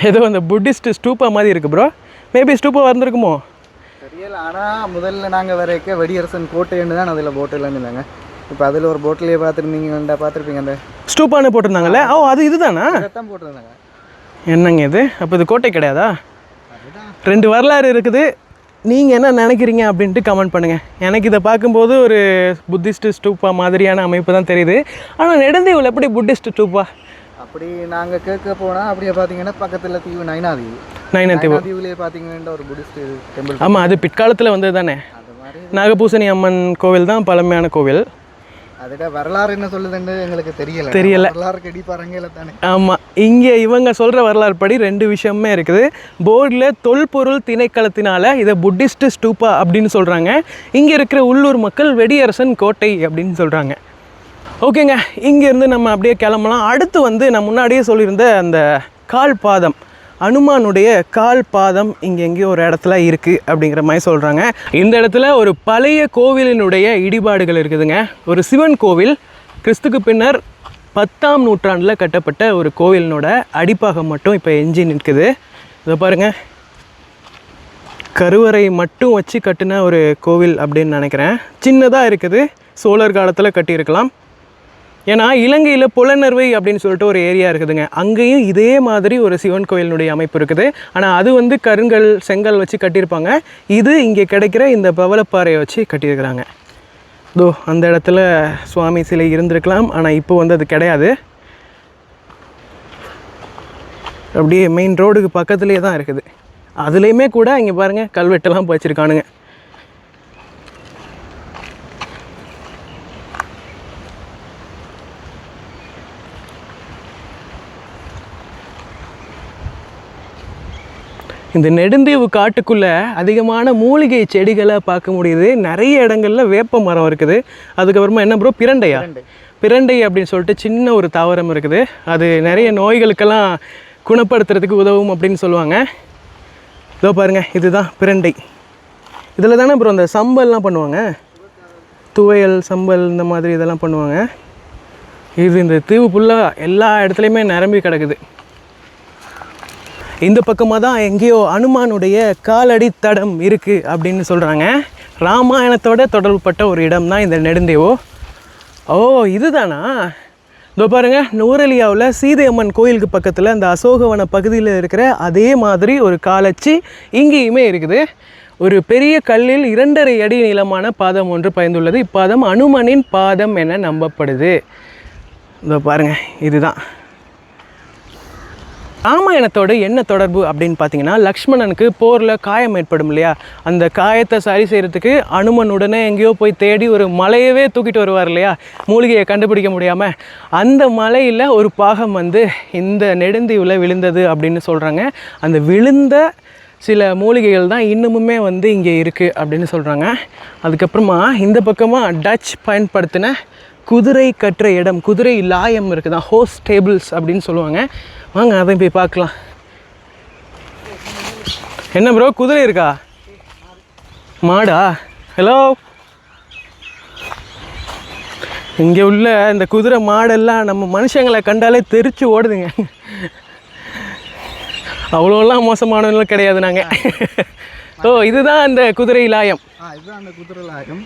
ஏதோ அந்த புத்திஸ்ட் ஸ்டூப்பா மாதிரி இருக்குது ப்ரோ. மேபி ஸ்டூப்பா வந்திருக்குமோ? தெரியல. ஆனால் முதல்ல நாங்கள் வரைக்க வெடியரசன் கோட்டைன்னு தான் அதில் போட்டில்னு இருந்தாங்க. இப்போ அதில் ஒரு போட்டிலேயே பார்த்துருப்பீங்க அந்த ஸ்டூப்பானு போட்டிருந்தாங்கல்ல. ஓ அது இதுதானா? தான் போட்டிருந்தாங்க. என்னங்க இது? அப்போ இது கோட்டை கிடையாதா? 2 வரலாறு இருக்குது. நீங்கள் என்ன நினைக்கிறீங்க அப்படின்ட்டு கமெண்ட் பண்ணுங்கள். எனக்கு இதை பார்க்கும்போது ஒரு புத்திஸ்ட் ஸ்டூப்பா மாதிரியான அமைப்பு தான் தெரியுது. ஆனால் நெடுந்தீவில் எப்படி புத்திஸ்ட் ஸ்டூப்பா? அப்படி நாங்கள் கேட்க போனால் அப்படியே பார்த்தீங்கன்னா பக்கத்தில் தீவு நைனாதீவு. நைனாதீவு தீவுலேயே பார்த்தீங்கன்னா ஒரு புத்திஸ்ட் டெம்பிள். ஆமாம், அது பிற்காலத்தில் வந்தது தானே. அது மாதிரி நாகபூசணி அம்மன் கோவில் தான் பழமையான கோவில். அதுக்கு வரலாறு என்ன சொல்லுதுன்னு எங்களுக்கு தெரியல. வரலாறு கடிப்பாருங்க தானே. ஆமாம், இங்கே இவங்க சொல்கிற வரலாறு படி 2 விஷயமே இருக்குது. போர்டில் தொல்பொருள் திணைக்களத்தினால இதை புத்திஸ்ட் ஸ்டூப்பா அப்படின்னு சொல்கிறாங்க. இங்கே இருக்கிற உள்ளூர் மக்கள் வெடியரசன் கோட்டை அப்படின்னு சொல்கிறாங்க. ஓகேங்க, இங்கேருந்து நம்ம அப்படியே கிளம்பலாம். அடுத்து வந்து நான் முன்னாடியே சொல்லியிருந்த அந்த கால் பாதம், அனுமானுடைய கால் பாதம் இங்கே எங்கேயோ ஒரு இடத்துல இருக்குது அப்படிங்கிற மாதிரி சொல்கிறாங்க. இந்த இடத்துல ஒரு பழைய கோவிலினுடைய இடிபாடுகள் இருக்குதுங்க. ஒரு சிவன் கோவில், கிறிஸ்துக்கு பின்னர் 10ஆம் நூற்றாண்டில் கட்டப்பட்ட ஒரு கோவிலினோட அடிப்பாகம் மட்டும் இப்போ எஞ்சி நிற்குது. இதை பாருங்கள், கருவறை மட்டும் வச்சு கட்டின ஒரு கோவில் அப்படின்னு நினைக்கிறேன். சின்னதாக இருக்குது, சோழர் காலத்தில் கட்டியிருக்கலாம். ஏன்னா இலங்கையில் புலனர்வை அப்படின்னு சொல்லிட்டு ஒரு ஏரியா இருக்குதுங்க. அங்கேயும் இதே மாதிரி ஒரு சிவன் கோயிலினுடைய அமைப்பு இருக்குது. ஆனால் அது வந்து கருங்கல் செங்கல் வச்சு கட்டியிருப்பாங்க. இது இங்கே கிடைக்கிற இந்த பவளப்பாறையை வச்சு கட்டியிருக்கிறாங்க. தோ அந்த இடத்துல சுவாமி சிலை இருந்திருக்கலாம், ஆனால் இப்போ வந்து அது கிடையாது. அப்படியே மெயின் ரோடுக்கு பக்கத்துலேயே தான் இருக்குது. அதுலேயுமே கூட இங்கே பாருங்கள் கல்வெட்டெல்லாம் வச்சுருக்கானுங்க. இந்த நெடுந்தீவு காட்டுக்குள்ளே அதிகமான மூலிகை செடிகளை பார்க்க முடியுது. நிறைய இடங்களில் வேப்ப மரம் இருக்குது. அதுக்கப்புறமா என்ன ப்ரோ, பிரண்டை அப்படின்னு சொல்லிட்டு சின்ன ஒரு தாவரம் இருக்குது. அது நிறைய நோய்களுக்கெல்லாம் குணப்படுத்துறதுக்கு உதவும் அப்படின்னு சொல்லுவாங்க. இதோ பாருங்கள், இதுதான் பிரண்டை. இதில் தானே ப்ரோ அந்த சம்பல்லாம் பண்ணுவாங்க, துவையல் சம்பல் இந்த மாதிரி இதெல்லாம் பண்ணுவாங்க. இது இந்த தீவு ஃபுல்லாக எல்லா இடத்துலையுமே நிரம்பி கிடக்குது. இந்த பக்கமாக தான் எங்கேயோ அனுமானுடைய காலடி தடம் இருக்குது அப்படின்னு சொல்கிறாங்க. ராமாயணத்தோட தொடர்புப்பட்ட ஒரு இடம் தான் இந்த நெடுந்தீவு. ஓ இதுதானா? இதோ பாருங்கள், நூரெலியாவில் சீதை அம்மன் கோயிலுக்கு பக்கத்தில் அந்த அசோகவன பகுதியில் இருக்கிற அதே மாதிரி ஒரு காலச்சி இங்கேயுமே இருக்குது. ஒரு பெரிய கல்லில் 2.5 அடி நீளமான பாதம் ஒன்று பயந்துள்ளது. இப்பாதம் அனுமனின் பாதம் என நம்பப்படுது. இதோ பாருங்கள், இதுதான். ராமாயணத்தோட என்ன தொடர்பு அப்படின்னு பார்த்தீங்கன்னா, லக்ஷ்மணனுக்கு போரில் காயம் ஏற்படும் இல்லையா, அந்த காயத்தை சரி செய்கிறதுக்கு அனுமன் உடனே எங்கேயோ போய் தேடி ஒரு மலையவே தூக்கிட்டு வருவார் இல்லையா, மூலிகையை கண்டுபிடிக்க முடியாமல். அந்த மலையில் ஒரு பாகம் வந்து இந்த நெடுந்தீவில் விழுந்தது அப்படின்னு சொல்கிறாங்க. அந்த விழுந்த சில மூலிகைகள் தான் இன்னமுமே வந்து இங்கே இருக்குது அப்படின்னு சொல்கிறாங்க. அதுக்கப்புறமா இந்த பக்கமாக டச் பயன்படுத்தின குதிரை கட்டுற இடம், குதிரை லாயம் இருக்குது தான், ஹோஸ் டேபிள்ஸ் அப்படின்னு சொல்லுவாங்க. வாங்க அதையும் போய் பார்க்கலாம். என்ன ப்ரோ, குதிரை இருக்கா? மாடா? ஹலோ, இங்கே உள்ள இந்த குதிரை மாடெல்லாம் நம்ம மனுஷங்களை கண்டாலே தெரிச்சு ஓடுதுங்க. அவ்வளோலாம் மோசமானவங்களும் கிடையாது நாங்கள். ஓ இதுதான் அந்த குதிரை லாயம். இதுதான் அந்த குதிரை லாயம்.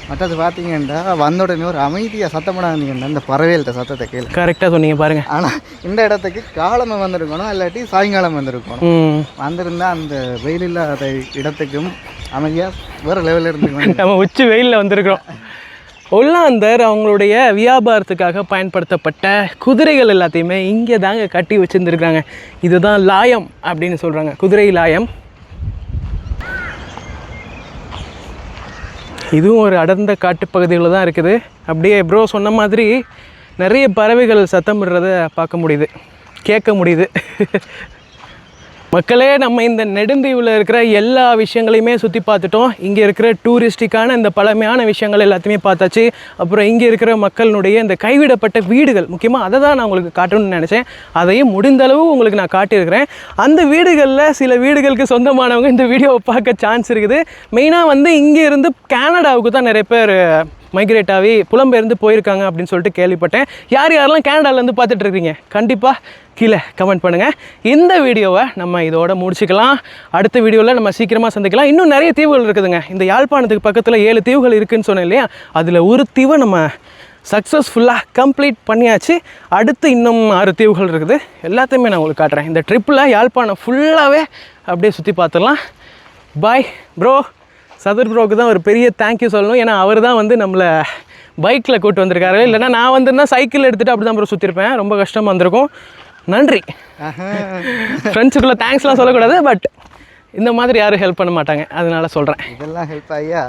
மற்றது பார்த்தீங்கன்னா வந்த உடனே ஒரு அமைதியாக சத்தம் பண்ணாதீங்கன்னா இந்த பறவைகள்கிட்ட சத்தத்தை கேளு. கரெக்டாக சொன்னீங்க பாருங்கள். ஆனால் இந்த இடத்துக்கு காலமாக வந்திருக்கணும், இல்லாட்டி சாயங்காலம் வந்திருக்கணும். வந்திருந்தால் அந்த வெயில் இல்லாத இடத்துக்கும் அமைதியாக வேறு லெவலில் இருந்து நம்ம உச்சி வெயிலில் வந்திருக்கிறோம். ஒல்லாந்தர் அவங்களுடைய வியாபாரத்துக்காக பயன்படுத்தப்பட்ட குதிரைகள் எல்லாத்தையுமே இங்கே தாங்க கட்டி வச்சுருந்துருக்காங்க. இதுதான் லாயம் அப்படின்னு சொல்கிறாங்க, குதிரை லாயம். இதுவும் ஒரு அடர்ந்த காட்டுப்பகுதியில் தான் இருக்குது. அப்படியே ப்ரோ சொன்ன மாதிரி நிறைய பறவைகள் சத்தமிடுறத பார்க்க முடியுது, கேட்க முடியுது. மக்களே, நம்ம இந்த நெடுந்தீவில் இருக்கிற எல்லா விஷயங்களையுமே சுற்றி பார்த்துட்டோம். இங்கே இருக்கிற டூரிஸ்டிக்கான இந்த பழமையான விஷயங்கள் எல்லாத்தையுமே பார்த்தாச்சு. அப்புறம் இங்கே இருக்கிற மக்களினுடைய இந்த கைவிடப்பட்ட வீடுகள், முக்கியமாக அதை தான் நான் உங்களுக்கு காட்டணும்னு நினச்சேன். அதையும் முடிந்தளவு உங்களுக்கு நான் காட்டியிருக்கிறேன். அந்த வீடுகளில் சில வீடுகளுக்கு சொந்தமானவங்க இந்த வீடியோவை பார்க்க சான்ஸ் இருக்குது. மெயினாக வந்து இங்கே இருந்து கனடாவுக்கு தான் நிறைய பேர் மைக்ரேட் ஆகி புலம்பெயர்ந்து போயிருக்காங்க அப்படின்னு சொல்லிட்டு கேள்விப்பட்டேன். யார் யாரெல்லாம் கேனடாலேருந்து பார்த்துட்டு இருக்கீங்க கண்டிப்பாக கீழே கமெண்ட் பண்ணுங்கள். இந்த வீடியோவை நம்ம இதோட முடிச்சுக்கலாம். அடுத்த வீடியோவில் நம்ம சீக்கிரமாக சந்திக்கலாம். இன்னும் நிறைய தீவுகள் இருக்குதுங்க. இந்த யாழ்ப்பாணத்துக்கு பக்கத்தில் 7 தீவுகள் இருக்குதுன்னு சொன்னேன் இல்லையா, அதில் ஒரு தீவை நம்ம சக்ஸஸ்ஃபுல்லாக கம்ப்ளீட் பண்ணியாச்சு. அடுத்து இன்னும் 6 தீவுகள் இருக்குது. எல்லாத்தையுமே நான் உங்களுக்கு காட்டுறேன். இந்த ட்ரிப்பில் யாழ்ப்பாணம் ஃபுல்லாகவே அப்படியே சுற்றி பார்த்துடலாம். Bye bro. சதுர் ப்ரோக்கு தான் ஒரு பெரிய தேங்க்யூ சொல்லணும். ஏன்னா அவர் தான் வந்து நம்மளை பைக்கில் கூப்பிட்டு வந்திருக்காரு. இல்லைனா நான் வந்திருந்தா சைக்கிள் எடுத்துகிட்டு அப்படி தான் ப்ரோ சுற்றிருப்பேன். ரொம்ப கஷ்டமாக வந்திருக்கும். நன்றி. ஃப்ரெண்ட்ஸுக்குள்ளே தேங்க்ஸ்லாம் சொல்லக்கூடாது, பட் இந்த மாதிரி யாரும் ஹெல்ப் பண்ண மாட்டாங்க, அதனால சொல்கிறேன். இதெல்லாம் ஹெல்ப் ஆகியா?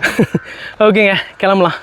ஓகேங்க, கிளம்பலாம்.